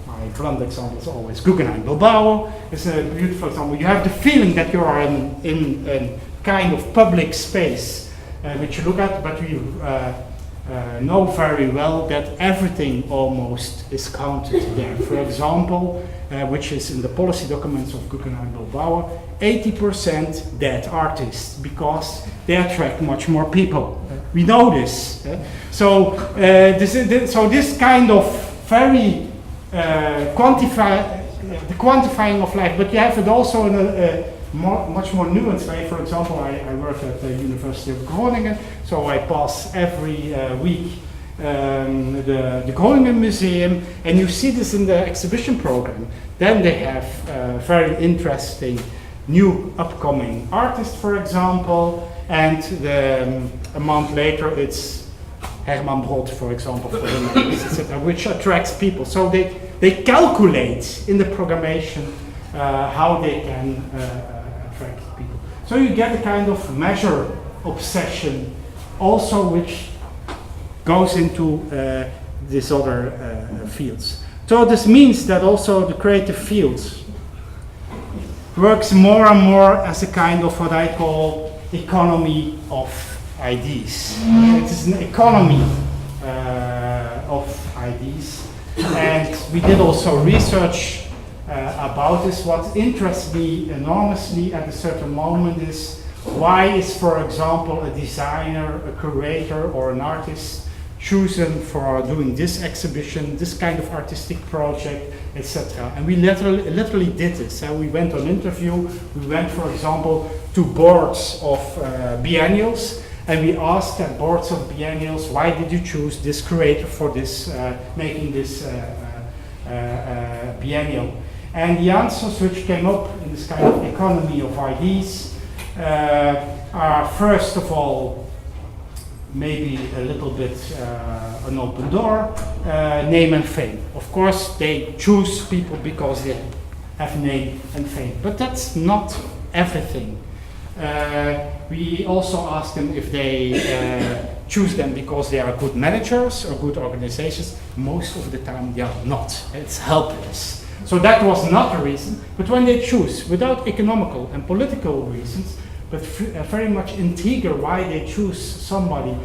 my blunt example is always Guggenheim Bilbao. It's a beautiful example. You have the feeling that you are in a kind of public space which you look at, but you know very well that everything almost is counted there. For example, which is in the policy documents of Guggenheim Bilbao, 80% dead artists, because they attract much more people. We know this. So this kind of very the quantifying of life, but you have it also in a much more nuanced way. For example, I work at the University of Groningen, so I pass every week the Groningen Museum, and you see this in the exhibition program. Then they have very interesting new upcoming artists, for example, and a month later it's Herman Brood, for example, for the names, etc., which attracts people. So they calculate in the programmation how they can attract people. So you get a kind of measure obsession also, which goes into these other fields. So this means that also the creative fields works more and more as a kind of what I call economy of ideas. It is an economy of ideas, and we did also research about this. What interests me enormously at a certain moment is why is, for example, a designer, a curator, or an artist chosen for doing this exhibition, this kind of artistic project, etc. And we literally did this. We went on interview. We went, for example, to boards of biennials, and we asked at boards of biennials, why did you choose this curator for this, making this biennial? And the answers which came up in this kind of economy of ideas are, first of all, maybe a little bit an open door, name and fame. Of course, they choose people because they have name and fame, but that's not everything. We also ask them if they choose them because they are good managers or good organizations. Most of the time they are not. It's helpless. So that was not the reason, but when they choose, without economical and political reasons, but very much integral why they choose somebody,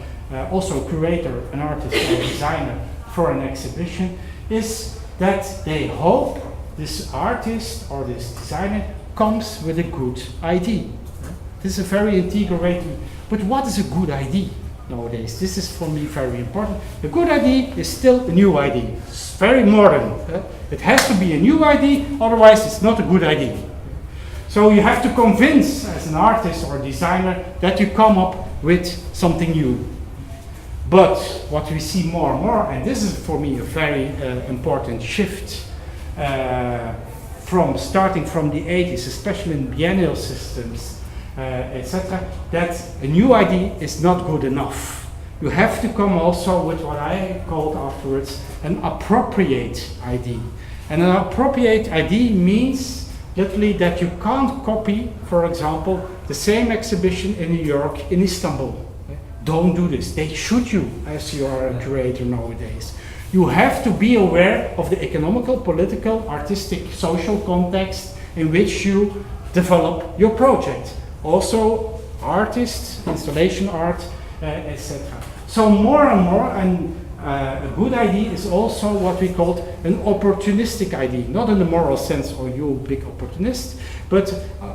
also a curator, an artist, or a designer for an exhibition, is that they hope this artist or this designer comes with a good idea. This is a very integral way to, but what is a good idea nowadays? This is for me very important. A good idea is still a new idea. It's very modern. It has to be a new idea, otherwise it's not a good idea. So you have to convince, as an artist or a designer, that you come up with something new. But what we see more and more, and this is for me a very important shift, starting from the 80s, especially in biennial systems, etc., that a new idea is not good enough. You have to come also with what I called afterwards an appropriate idea. And an appropriate idea means literally that you can't copy, for example, the same exhibition in New York, in Istanbul. Don't do this. They shoot you as you are a curator nowadays. You have to be aware of the economical, political, artistic, social context in which you develop your project. Also, artists, installation art, etc. So more and more, and a good idea is also what we call an opportunistic idea, not in the moral sense, or you big opportunist, but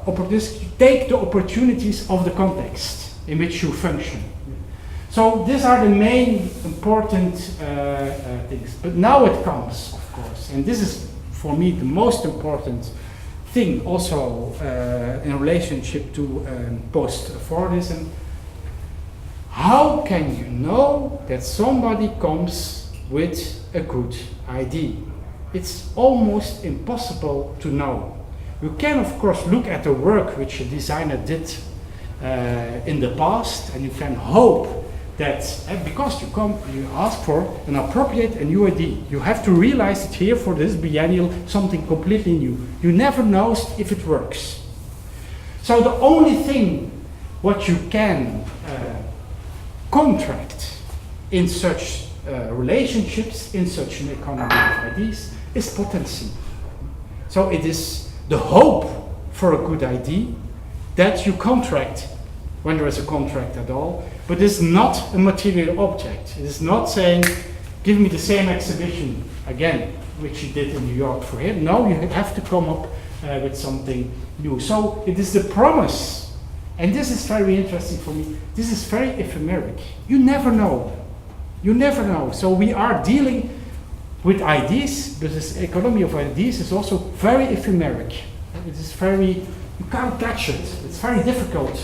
opportunistic. Take the opportunities of the context in which you function. So these are the main important things. But now it comes, of course, and this is for me the most important thing also in relationship to post-Fordism. How can you know that somebody comes with a good idea? It's almost impossible to know. You can, of course, look at the work which a designer did in the past, and you can hope that because you ask for an appropriate and new idea, you have to realize that here for this biennial something completely new. You never know if it works. So the only thing what you can contract in such relationships, in such an economy of ideas, is potency. So it is the hope for a good idea that you contract when there is a contract at all, but it's not a material object. It is not saying, give me the same exhibition again, which you did in New York for him. No, you have to come up with something new. So it is the promise, and this is very interesting for me, this is very ephemeric. You never know. You never know. So we are dealing with ideas, but this economy of ideas is also very ephemeric. It is very, you can't catch it. It's very difficult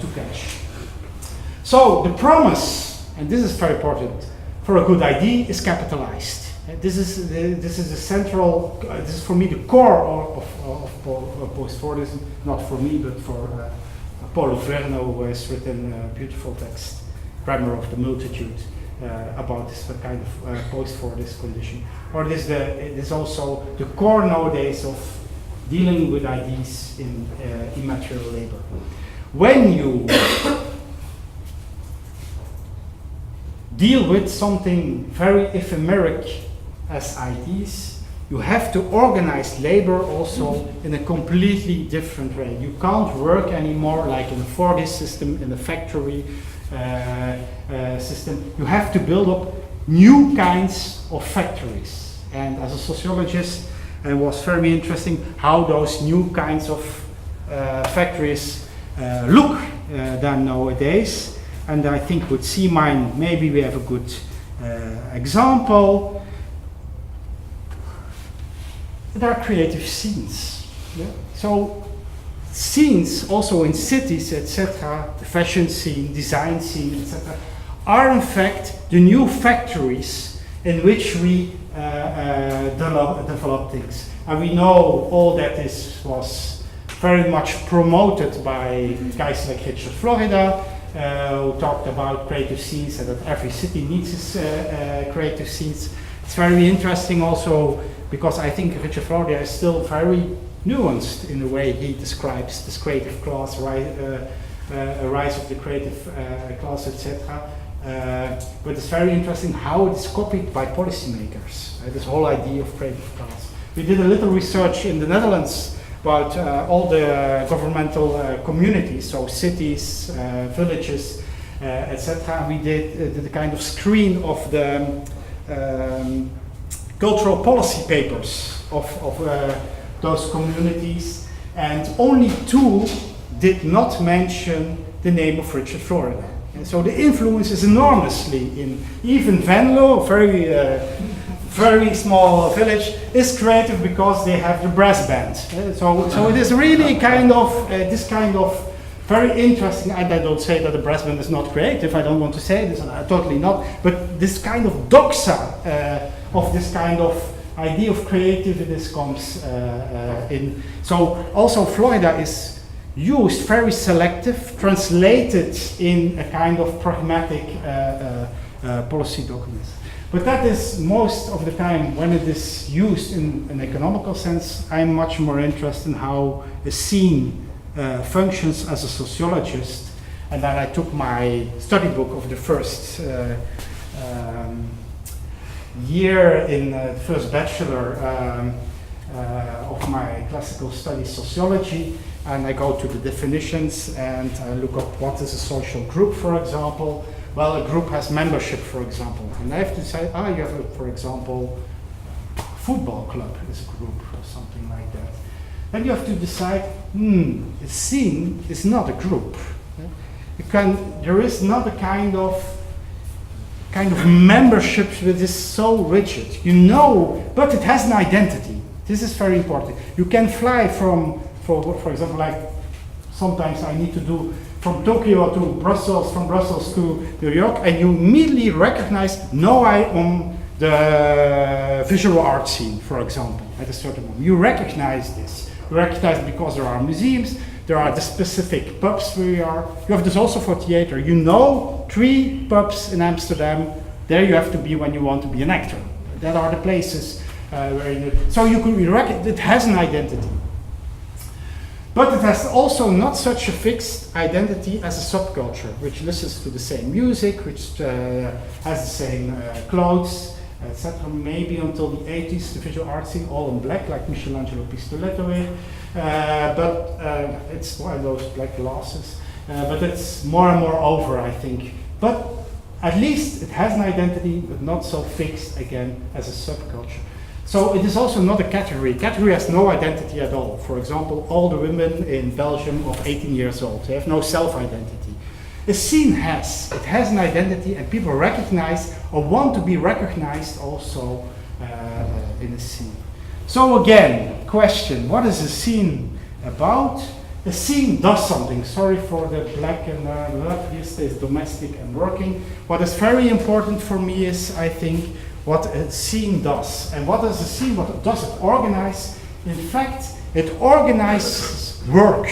to catch. So the promise and this is very important, for a good idea is capitalized. This is the central, this is for me the core of post-Fordism, not for me, but for Paulo Freire, who has written a beautiful text, Grammar of the Multitude, about this kind of post-Fordist condition. Or it is also the core nowadays of dealing with ideas in immaterial labor. When you deal with something very ephemeric as ideas, you have to organize labor also in a completely different way. You can't work anymore like in a Fordist system, in a factory system. You have to build up new kinds of factories. And as a sociologist, it was very interesting how those new kinds of factories look than nowadays. And I think with C-Mine, maybe we have a good example. There are creative scenes. Yeah? So scenes also in cities, etc., the fashion scene, design scene, etc., are in fact the new factories in which we develop things. And we know all that this was very much promoted by guys like Richard Florida, who talked about creative scenes and that every city needs its creative scenes. It's very interesting also because I think Richard Florida is still very nuanced in the way he describes this creative class, rise of the creative class, etc. But it's very interesting how it is copied by policymakers, this whole idea of creative class. We did a little research in the Netherlands about all the governmental communities, so cities, villages, etc. We did a kind of screen of the cultural policy papers of those communities, and only 2 did not mention the name of Richard Florida. And so the influence is enormously in even Venlo, very small village, is creative because they have the brass band. So it is really kind of this kind of very interesting, and I don't say that the brass band is not creative, I don't want to say this, totally not, but this kind of doxa of this kind of idea of creativity comes in. So also Florida is used very selective, translated in a kind of pragmatic policy documents. But that is most of the time when it is used in an economical sense. I'm much more interested in how a scene functions as a sociologist, and then I took my study book of the first year in the first bachelor of my classical studies sociology, and I go to the definitions and I look up what is a social group, for example. Well, a group has membership, for example, and I have to say, you have, for example, football club is a group or something like that. Then you have to decide, a scene is not a group. There is not a kind of membership that is so rigid, but it has an identity. This is very important. You can fly for example, like sometimes I need to do from Tokyo to Brussels, from Brussels to New York, and you immediately recognize, no, I am the visual art scene, for example, at a certain moment. You recognize this. You recognize because there are museums, there are the specific pubs where you are. You have this also for theater. 3 pubs in Amsterdam, there you have to be when you want to be an actor. That are the places where so you could it has an identity. But it has also not such a fixed identity as a subculture, which listens to the same music, which has the same clothes, etc. Maybe until the 80s, the visual art scene, all in black, like Michelangelo Pistoletto. But it's one of those black glasses. But it's more and more over, I think. But at least it has an identity, but not so fixed again as a subculture. So it is also not a category. Category has no identity at all. For example, all the women in Belgium of 18 years old, they have no self-identity. A scene has. It has an identity, and people recognize or want to be recognized also in a scene. So again, question, what is a scene about? a scene does something. Sorry for the black and this is domestic and working. What is very important for me is, I think, what a scene does. And what does a scene, what does it organize? In fact, it organizes work,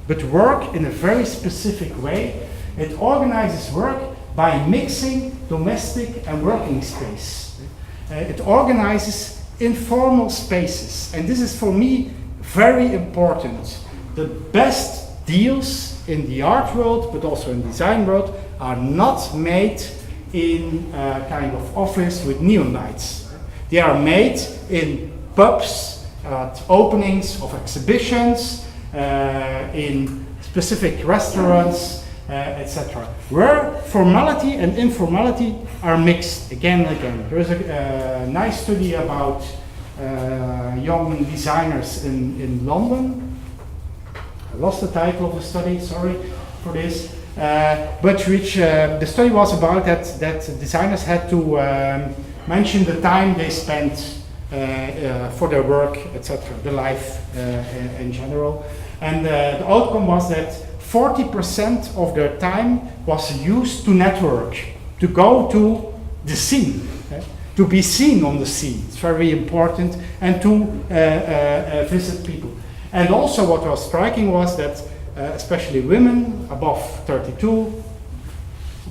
but work in a very specific way. It organizes work by mixing domestic and working space. It organizes informal spaces, and this is for me very important. The best deals in the art world, but also in design world, are not made in a kind of office with neon lights. They are made in pubs, at openings of exhibitions, in specific restaurants, etc. Where formality and informality are mixed again and again. There is a nice study about young designers in London. I lost the title of the study, sorry for this. But which the study was about that designers had to mention the time they spent for their work, etc., the life in general. And the outcome was that 40% of their time was used to network, to go to the scene, to be seen on the scene. It's very important, and to visit people. And also what was striking was that especially women above 32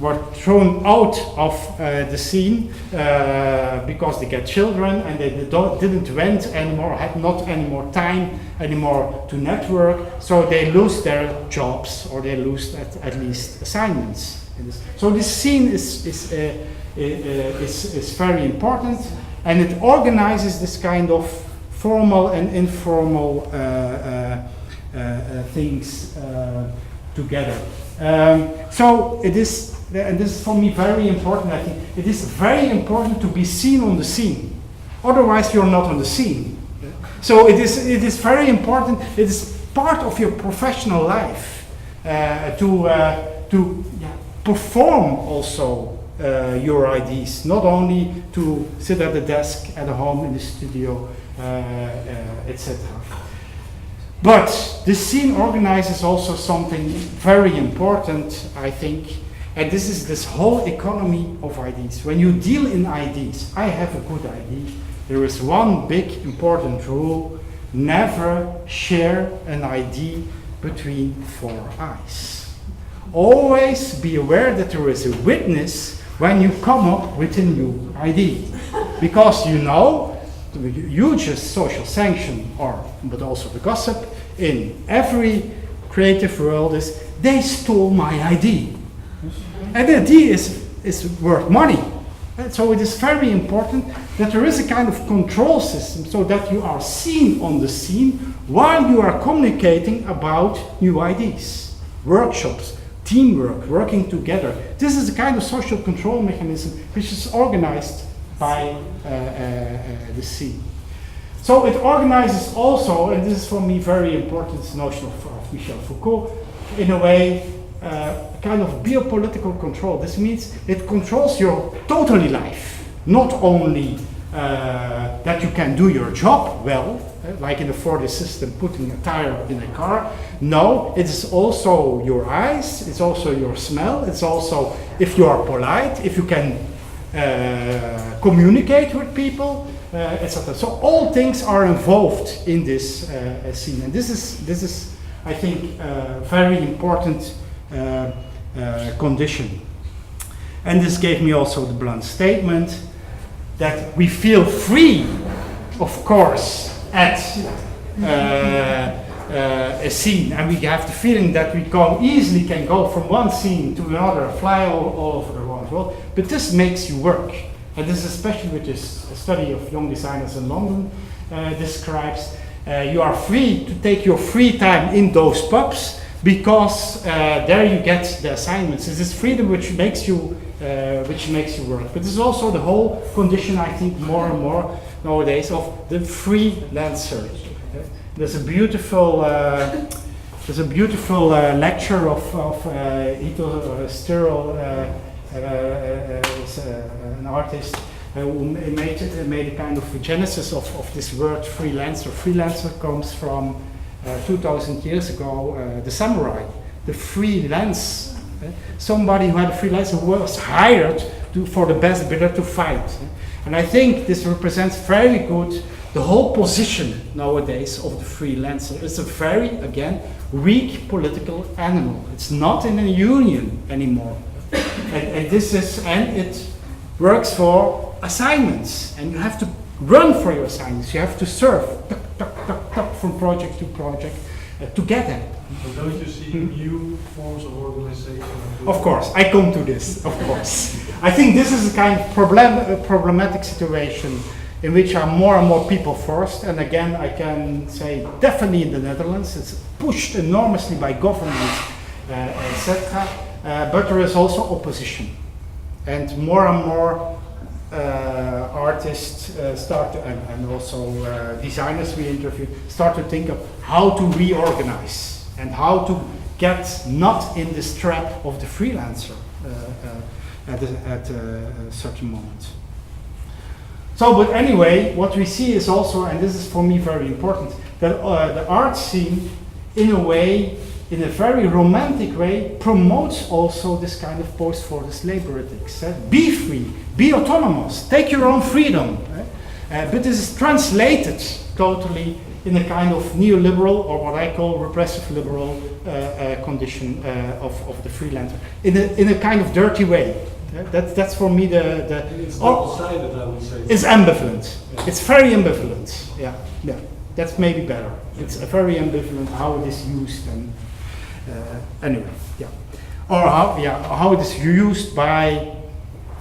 were thrown out of the scene because they get children and they didn't rent anymore, had not any more time anymore to network, so they lose their jobs or they lose at least assignments. So this scene is very important, and it organizes this kind of formal and informal things together. So it is, and this is for me very important, I think, it is very important to be seen on the scene. Otherwise you're not on the scene. So it is very important, it is part of your professional life to perform also your ideas, not only to sit at the desk at home in the studio, etc. But the scene organizes also something very important, I think, and this is this whole economy of ideas. When you deal in ideas, I have a good idea. There is one big important rule: never share an idea between four eyes. Always be aware that there is a witness when you come up with a new idea, because you know the huge social sanction, but also the gossip in every creative world is they stole my idea, and the idea is worth money. And so it is very important that there is a kind of control system so that you are seen on the scene while you are communicating about new ideas, workshops, teamwork, working together. This is a kind of social control mechanism which is organized by the scene. So it organizes also, and this is for me very important, this notion of Michel Foucault, in a way, a kind of biopolitical control. This means it controls your totally life, not only that you can do your job well, like in the Ford system, putting a tire in a car. No, it is also your eyes, it's also your smell, it's also if you are polite, if you can communicate with people, etc. So all things are involved in this scene, and this is I think very important condition. And this gave me also the blunt statement that we feel free, of course, at a scene, and we have the feeling that we easily can go from one scene to another, fly all over the world. But this makes you work, and this is especially with this study of young designers in London describes. You are free to take your free time in those pubs because there you get the assignments. It's this freedom which makes you work. But this is also the whole condition, I think, more and more nowadays of the freelancer. There's a beautiful lecture of Ito Stirl, an artist who made a kind of genesis of this word freelancer. Freelancer comes from 2,000 years ago, the samurai, the freelance, somebody who had a freelance who was hired for the best bidder to fight. And I think this represents very good the whole position nowadays of the freelancer. It's a very, again, weak political animal. It's not in a union anymore. And it works for assignments, and you have to run for your assignments. You have to serve from project to project to get them. But don't you see new forms of organization? Of course, I come to this, of course. I think this is a kind of problematic situation in which are more and more people forced. And again, I can say definitely in the Netherlands, it's pushed enormously by governments, etc. But there is also opposition. And more artists start to, and also designers we interviewed, start to think of how to reorganize and how to get not in this trap of the freelancer at a certain moment. So, but anyway, what we see is also, and this is for me very important, that the art scene, in a way, in a very romantic way, promotes also this kind of post-forest labor ethics. Be free, be autonomous, take your own freedom. But this is translated totally in a kind of neoliberal, or what I call repressive liberal condition of the freelancer, in a kind of dirty way. That's for me it's double-sided, I would say. It's ambivalent. Yeah. It's very ambivalent. Yeah, that's maybe better. It's a very ambivalent how it is used, and anyway, yeah, or how it is used by,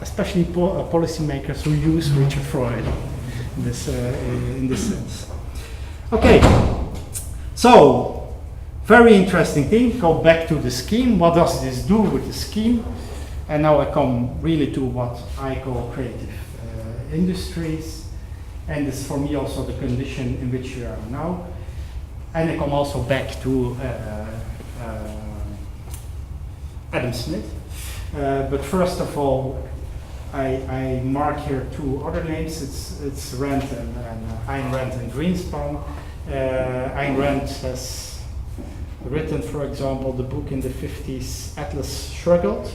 especially policymakers who use Richard Freud in this sense. Okay, so very interesting thing. Go back to the scheme. What does this do with the scheme? And now I come really to what I call creative industries, and this is for me also the condition in which we are now. And I come also back to Adam Smith. But first of all, I mark here two other names. It's Rand and Ayn Rand and Greenspan. Ayn Rand has written, for example, the book in the 50s, Atlas Shrugged.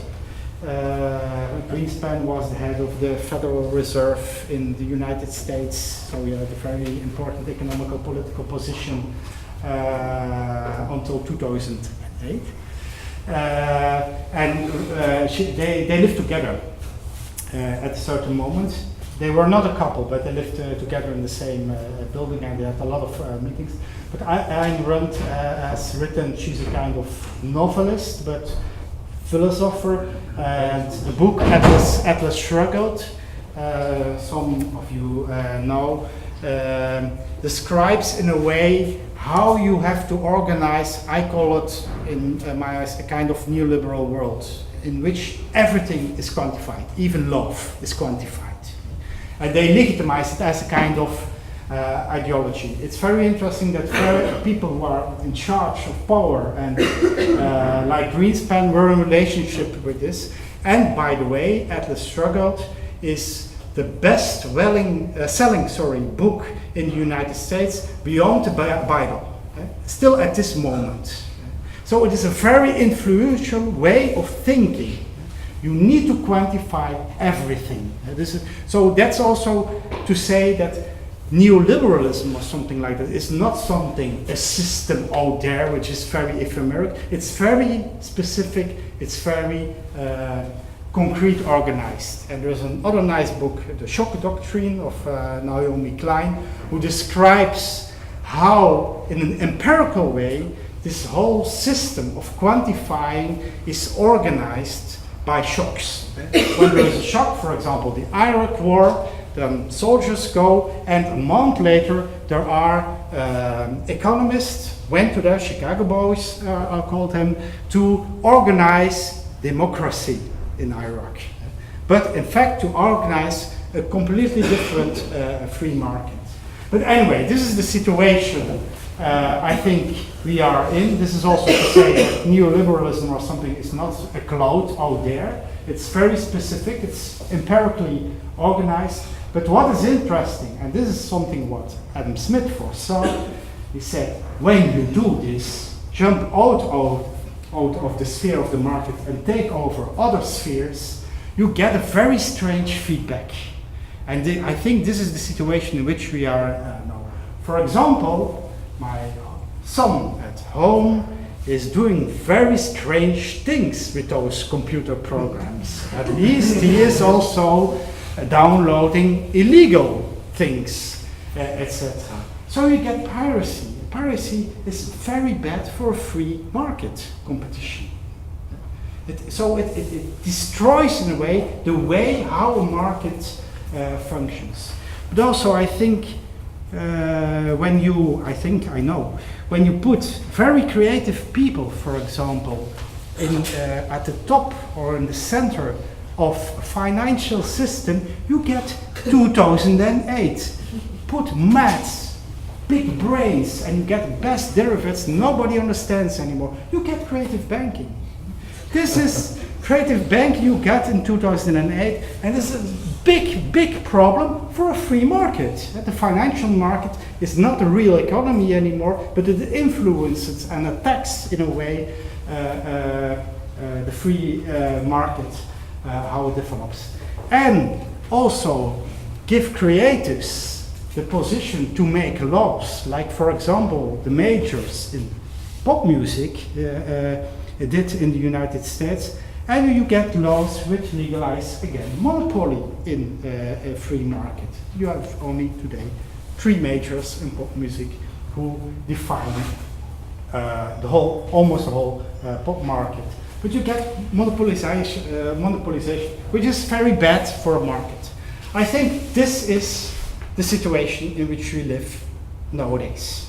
Greenspan was the head of the Federal Reserve in the United States, so he had a very important economical political position until 2008. They lived together at a certain moment. They were not a couple, but they lived together in the same building, and they had a lot of meetings. But Ayn Rand has written, she's a kind of novelist, but philosopher, and the book Atlas Shrugged, some of you know, describes in a way how you have to organize, I call it in my eyes, a kind of neoliberal world in which everything is quantified, even love is quantified. And they legitimize it as a kind of ideology. It's very interesting that people who are in charge of power and like Greenspan were in relationship with this. And by the way, Atlas Shrugged is the best selling book in the United States beyond the Bible, still at this moment. So it is a very influential way of thinking. You need to quantify everything. So that's also to say that neoliberalism or something like that is not something, a system out there which is very ephemeral. It's very specific, it's very concrete, organized. And there's another nice book, The Shock Doctrine of Naomi Klein, who describes how, in an empirical way, this whole system of quantifying is organized by shocks. When there is a shock, for example, the Iraq War, then soldiers go, and a month later there are economists went to the Chicago Boys, I called them, to organize democracy in Iraq. But in fact, to organize a completely different free market. But anyway, this is the situation I think we are in. This is also to say that neoliberalism or something is not a cloud out there. It's very specific, it's empirically organized. But what is interesting, and this is something what Adam Smith foresaw, He said, when you do this, jump out of the sphere of the market and take over other spheres, you get a very strange feedback. And I think this is the situation in which we are now. For example, my son at home is doing very strange things with those computer programs. At least he is also downloading illegal things, etc. So you get piracy. Piracy is very bad for a free market competition. It destroys, in a way, the way how a market functions. But also, I think, when you put very creative people, for example, at the top or in the center of a financial system, you get 2008. Put maths, big brains, and you get best derivatives nobody understands anymore. You get creative banking. This is creative banking you get in 2008, and this is a big problem for a free market. The financial market is not a real economy anymore, but it influences and attacks, in a way, the free market, how it develops. And also give creatives the position to make laws, like, for example, the majors in pop music did in the United States, and you get laws which legalize, again, monopoly in a free market. You have only today 3 majors in pop music who define almost the whole pop market. But you get monopolization, which is very bad for a market. I think this is the situation in which we live nowadays.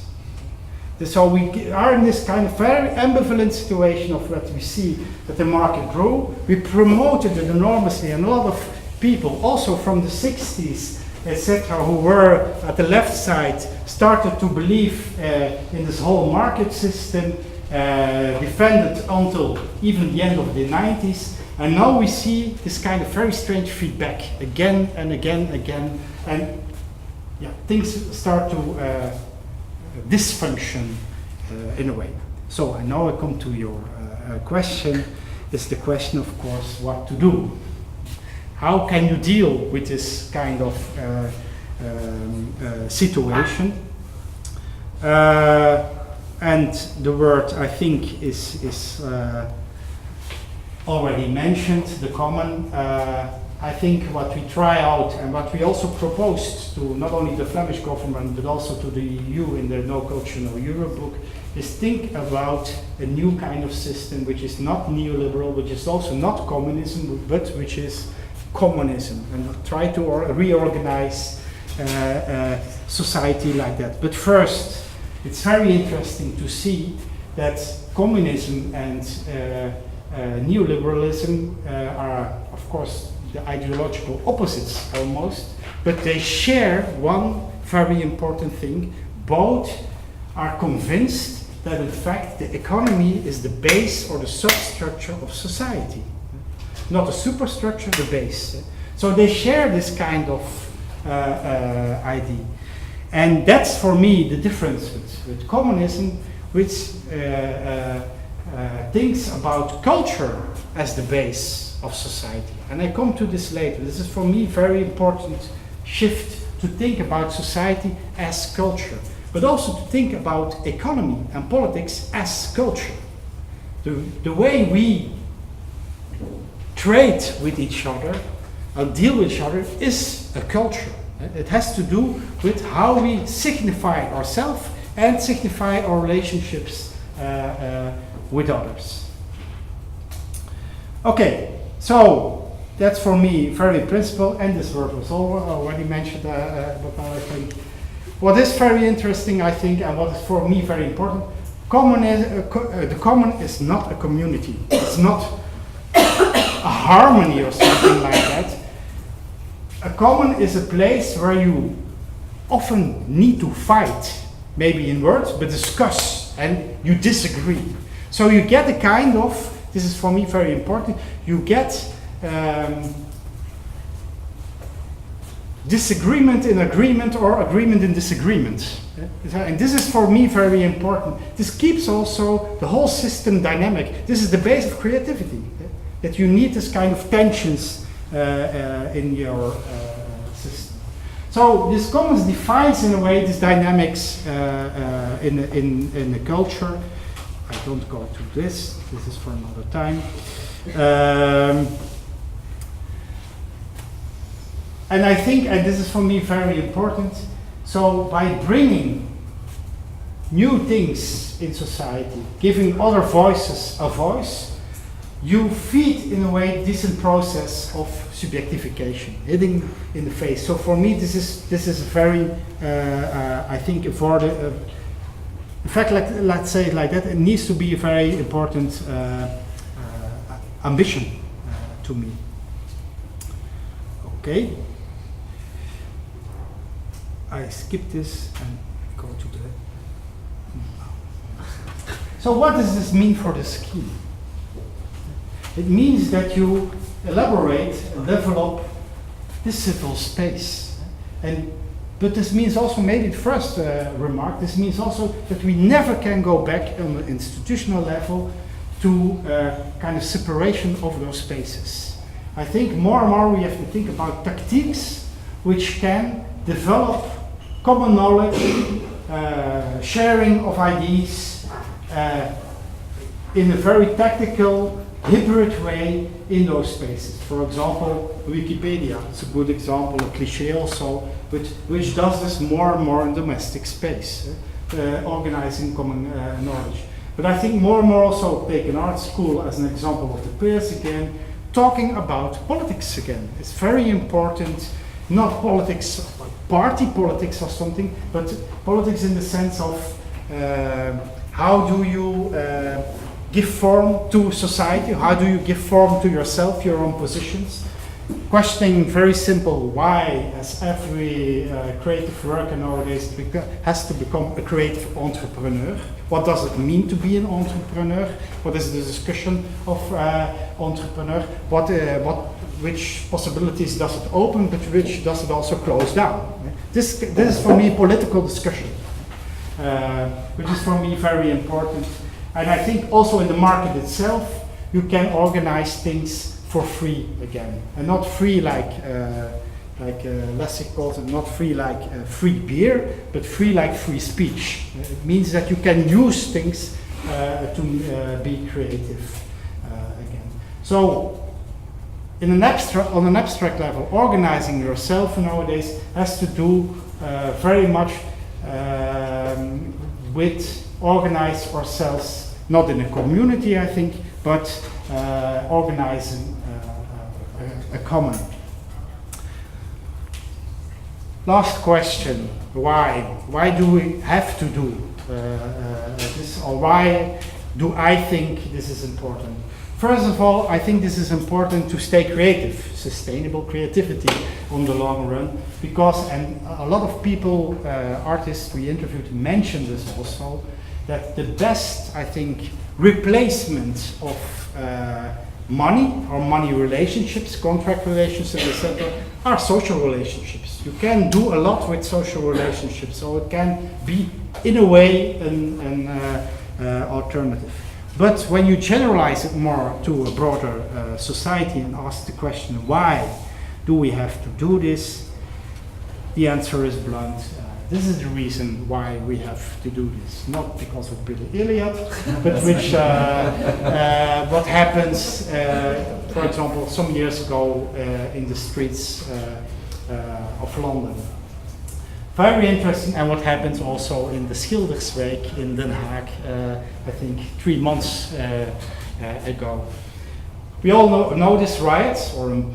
So we are in this kind of very ambivalent situation of that we see that the market grew. We promoted it enormously, and a lot of people, also from the 60s, etc., who were at the left side, started to believe in this whole market system, defended until even the end of the 90s. And now we see this kind of very strange feedback again and again, and things start to dysfunction in a way. So I now I come to your question. It's the question, of course, what to do. How can you deal with this kind of situation? And the word, I think, is already mentioned, the common. I think what we try out and what we also proposed to not only the Flemish government but also to the EU in the No Culture, No Europe book is think about a new kind of system which is not neoliberal, which is also not communism, but which is communism, and try to reorganize society like that. But first, it's very interesting to see that communism and neoliberalism are, of course, the ideological opposites almost, but they share one very important thing. Both are convinced that in fact the economy is the base or the substructure of society. Not the superstructure, the base. So they share this kind of idea. And that's for me the difference with communism, which thinks about culture as the base of society. And I come to this later. This is for me very important shift to think about society as culture, but also to think about economy and politics as culture. The way we trade with each other and deal with each other is a culture. It has to do with how we signify ourselves and signify our relationships with others. Okay, so that's for me very principle, and this word was already mentioned, but now I think what is very interesting, I think, and what is for me very important, the common is not a community. It's not a harmony or something like that. A common is a place where you often need to fight, maybe in words, but discuss, and you disagree. So you get a kind of, this is for me very important, you get disagreement in agreement or agreement in disagreement. And this is for me very important. This keeps also the whole system dynamic. This is the base of creativity, that you need this kind of tensions in your system. So this commons defines in a way these dynamics in the culture. I don't go to this is for another time. And I think, and this is for me very important, so by bringing new things in society, giving other voices a voice, you feed in a way this process of subjectification, hitting in the face. So for me, this is a very, I think, important. In fact, let's say it like that, it needs to be a very important ambition to me. Okay. I skip this and go to the. So what does this mean for the scheme? It means that you elaborate and develop this civil space. But this means also, maybe the first remark, this means also that we never can go back on the institutional level to kind of separation of those spaces. I think more and more we have to think about tactics which can develop common knowledge, sharing of ideas in a very tactical, hybrid way in those spaces. For example, Wikipedia is a good example, a cliché also, which does this more and more in domestic space, organizing common knowledge. But I think more and more also take an art school as an example of the peers again, talking about politics again. It's very important, not politics, party politics or something, but politics in the sense of how do you give form to society, how do you give form to yourself, your own positions. Questioning very simple, why as every creative worker nowadays has to become a creative entrepreneur. What does it mean to be an entrepreneur? What is the discussion of entrepreneur? Which possibilities does it open, but which does it also close down? This is for me political discussion, which is for me very important. And I think also in the market itself, you can organize things for free again, and not free like Lessig calls it, not free like free beer, but free like free speech. It means that you can use things to be creative again. So, on an abstract level, organizing yourself nowadays has to do very much with organize ourselves, not in a community, I think, but organizing a common. Last question, why? Why do we have to do this, or why do I think this is important? First of all, I think this is important to stay creative, sustainable creativity on the long run, because, and a lot of people, artists we interviewed mentioned this also, that the best, I think, replacement of money or money relationships, contract relationships, etc., are social relationships. You can do a lot with social relationships, so it can be, in a way, an alternative. But when you generalize it more to a broader society and ask the question, why do we have to do this? The answer is blunt. This is the reason why we have to do this. Not because of Billy Elliot, but which, what happens, for example, some years ago in the streets of London. Very interesting, and what happens also in the Schilderswijk in Den Haag, I think 3 months ago. We all know this riots, or in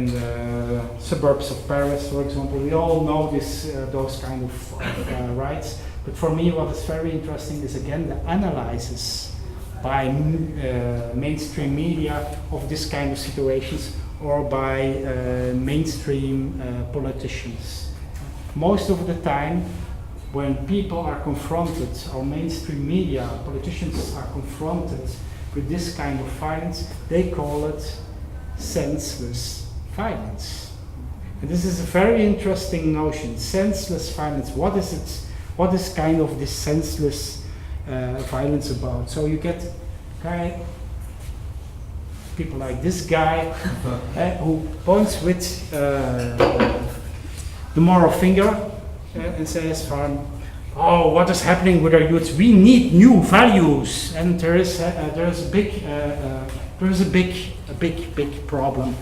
the suburbs of Paris, for example. We all know those kind of riots. But for me, what is very interesting is again the analysis by mainstream media of this kind of situations, or by mainstream politicians. Most of the time, when people are confronted, or mainstream media, politicians are confronted with this kind of violence, they call it senseless violence. And this is a very interesting notion, senseless violence. What is it? What is kind of this senseless violence about? So you get people like this guy who points with the moral finger and says, "Oh, what is happening with our youths? We need new values." And there is a big problem.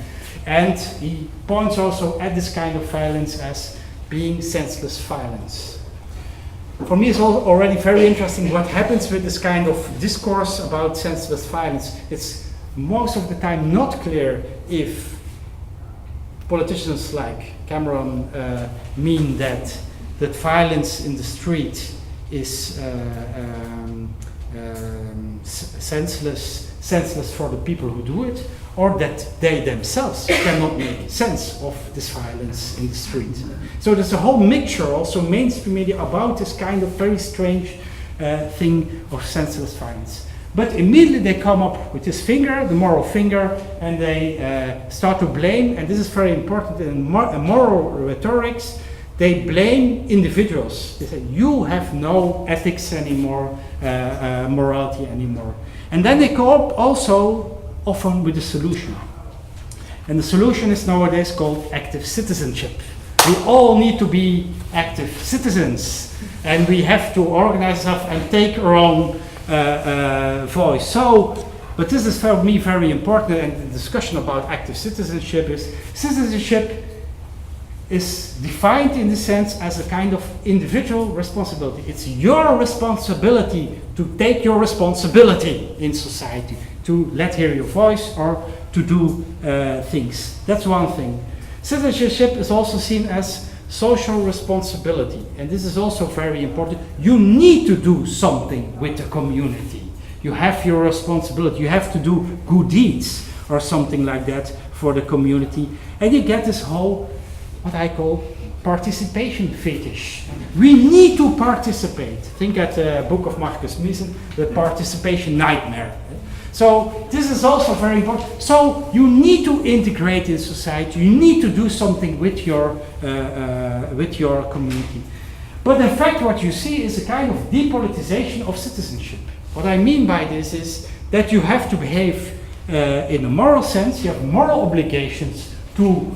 And he points also at this kind of violence as being senseless violence. For me, it's already very interesting what happens with this kind of discourse about senseless violence. It's most of the time not clear if politicians like Cameron mean that violence in the street is senseless for the people who do it, or that they themselves cannot make sense of this violence in the street. So there's a whole mixture, also mainstream media, about this kind of very strange thing of senseless violence. But immediately they come up with this finger, the moral finger, and they start to blame, and this is very important in moral rhetorics. They blame individuals. They say, you have no ethics anymore, morality anymore. And then they come up also often with a solution. And the solution is nowadays called active citizenship. We all need to be active citizens, and we have to organize ourselves and take our own voice. So, but this is for me very important, and the discussion about active citizenship is defined in the sense as a kind of individual responsibility. It's your responsibility to take your responsibility in society, to let hear your voice or to do things. That's one thing. Citizenship is also seen as social responsibility, and this is also very important. You need to do something with the community. You have your responsibility. You have to do good deeds or something like that for the community, and you get this whole, what I call, participation fetish. We need to participate. Think at the book of Marcus Miesen, the participation nightmare. So this is also very important. So you need to integrate in society. You need to do something with your community. But in fact, what you see is a kind of depolitization of citizenship. What I mean by this is that you have to behave in a moral sense. You have moral obligations to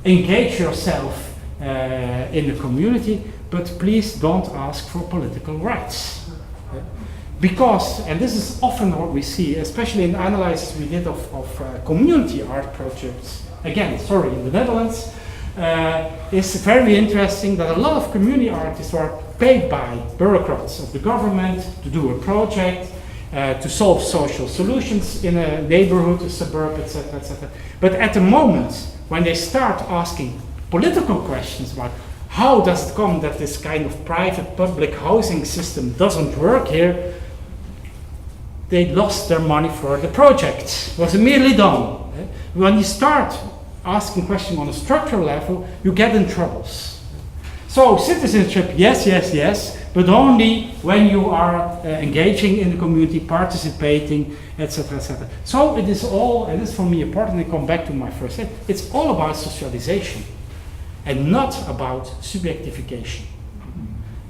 engage yourself in the community, but please don't ask for political rights. Because, and this is often what we see, especially in the analysis we did of community art projects, again, sorry, in the Netherlands, it's very interesting that a lot of community artists are paid by bureaucrats of the government to do a project, to solve social solutions in a neighborhood, a suburb, etc., etc. But at the moment when they start asking political questions about how does it come that this kind of private public housing system doesn't work here, they lost their money for the project. It was immediately done. When you start asking questions on a structural level, you get in troubles. So citizenship, yes, but only when you are engaging in the community, participating, etc., etc. So it is all, and this is for me important, I come back to my first slide, it's all about socialization and not about subjectification.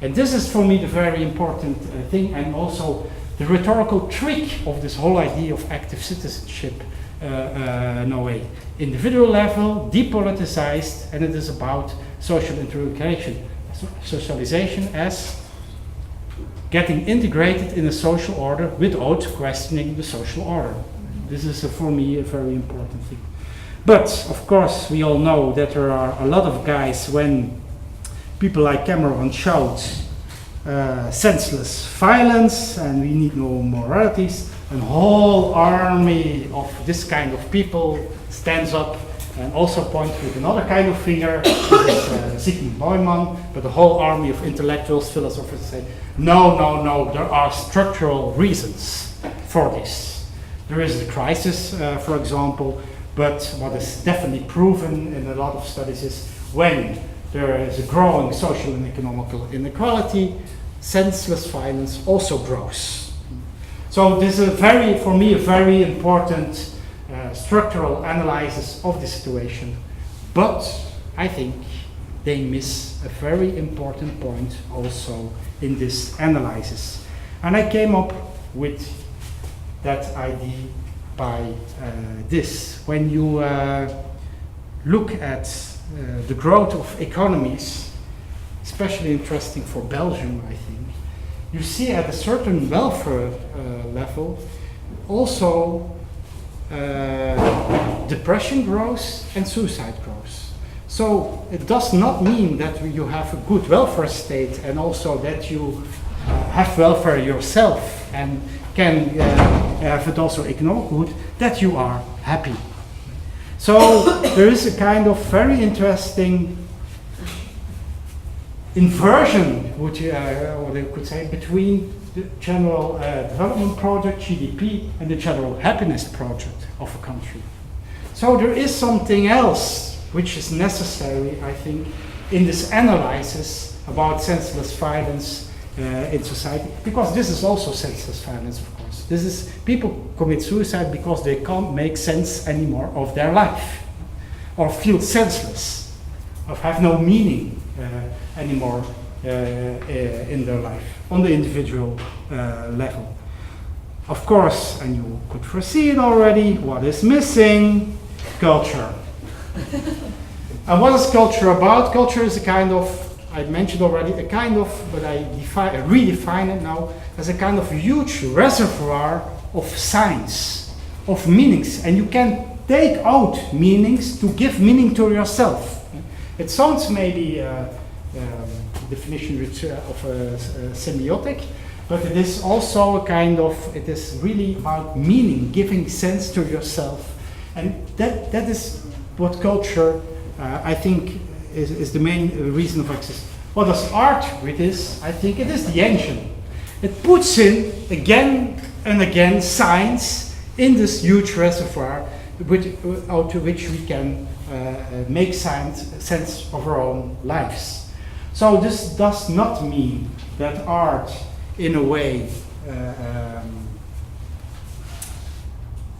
And this is for me the very important thing, and also the rhetorical trick of this whole idea of active citizenship, in a way. Individual level, depoliticized, and it is about social integration. Socialization as getting integrated in a social order without questioning the social order. This is for me a very important thing. But of course we all know that there are a lot of guys when people like Cameron shout senseless violence and we need no moralities, a whole army of this kind of people stands up and also points with another kind of finger. This is Sigmund Baumann, but the whole army of intellectuals, philosophers say, no, there are structural reasons for this. There is the crisis, for example, but what is definitely proven in a lot of studies is when there is a growing social and economical inequality, senseless violence also grows. So this is for me, a very important structural analysis of the situation, but I think they miss a very important point also in this analysis. And I came up with that idea by this. When you look at the growth of economies, especially interesting for Belgium, I think, you see at a certain welfare level also depression grows and suicide grows. So it does not mean that you have a good welfare state and also that you have welfare yourself and can have it also economic good, that you are happy. So there is a kind of very interesting inversion, or you could say, between the general development project, GDP, and the general happiness project of a country. So there is something else which is necessary, I think, in this analysis about senseless violence in society, because this is also senseless violence, of course. This is people commit suicide because they can't make sense anymore of their life, or feel senseless, or have no meaning anymore in their life on the individual level. Of course, and you could foresee it already, what is missing? Culture. And what is culture about? Culture is a kind of, I mentioned already, a kind of, but I redefine it now, as a kind of huge reservoir of signs, of meanings. And you can take out meanings to give meaning to yourself. It sounds maybe definition of a semiotic, but it is also a kind of, it is really about meaning, giving sense to yourself. And that is what culture, I think, is the main reason of existence. What does art with this? I think it is the engine. It puts in again and again signs in this huge reservoir out of which we can make sense of our own lives. So this does not mean that art, in a way,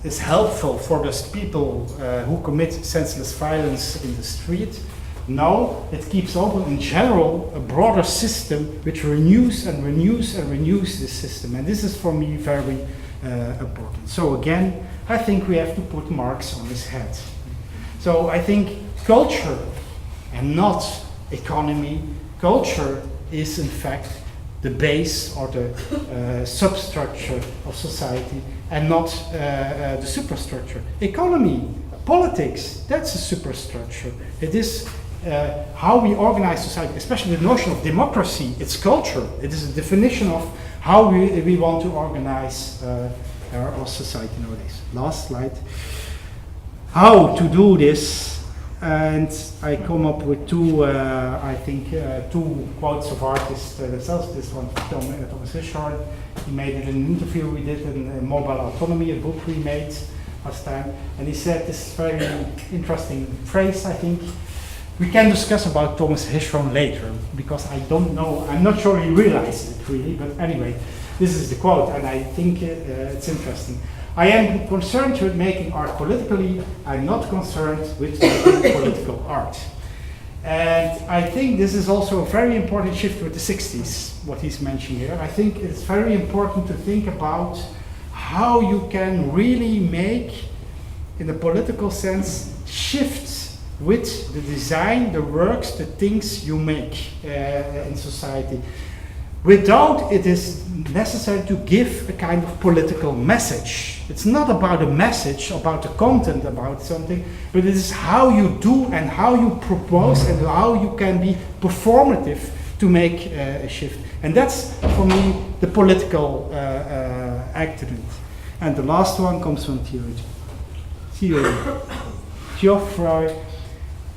is helpful for those people who commit senseless violence in the street. No, it keeps open in general a broader system which renews and renews and renews this system. And this is for me very important. So again, I think we have to put marks on his head. So I think culture and not economy, culture is in fact the base or the substructure of society and not the superstructure. Economy, politics, that's a superstructure. It is how we organize society, especially the notion of democracy, it's culture. It is a definition of how we want to organize our society nowadays. Last slide. How to do this, and I come up with two, I think, two quotes of artists themselves. This one from Thomas Hirschhorn. He made it in an interview we did in Mobile Autonomy, a book we made last time, and he said this very interesting phrase, I think. We can discuss about Thomas Hirschhorn later, because I don't know, I'm not sure he realizes it really, but anyway, this is the quote, and I think it's interesting. I am concerned with making art politically, I'm not concerned with making political art. And I think this is also a very important shift with the 60s, what he's mentioning here. I think it's very important to think about how you can really make, in a political sense, shifts with the design, the works, the things you make in society. Without it is necessary to give a kind of political message. It's not about a message, about the content, about something, but it is how you do and how you propose and how you can be performative to make a shift. And that's, for me, the political activity. And the last one comes from Geoffroy,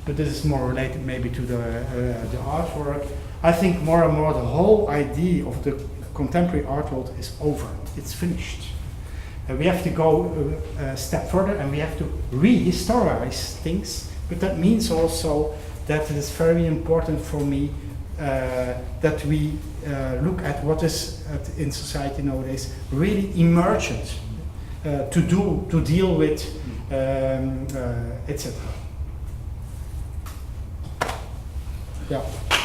but this is more related maybe to the artwork. I think more and more the whole idea of the contemporary art world is over. It's finished. We have to go a step further and we have to rehistorize things, but that means also that it is very important for me that we look at what is in society nowadays really emergent. to deal with, etc. Yeah.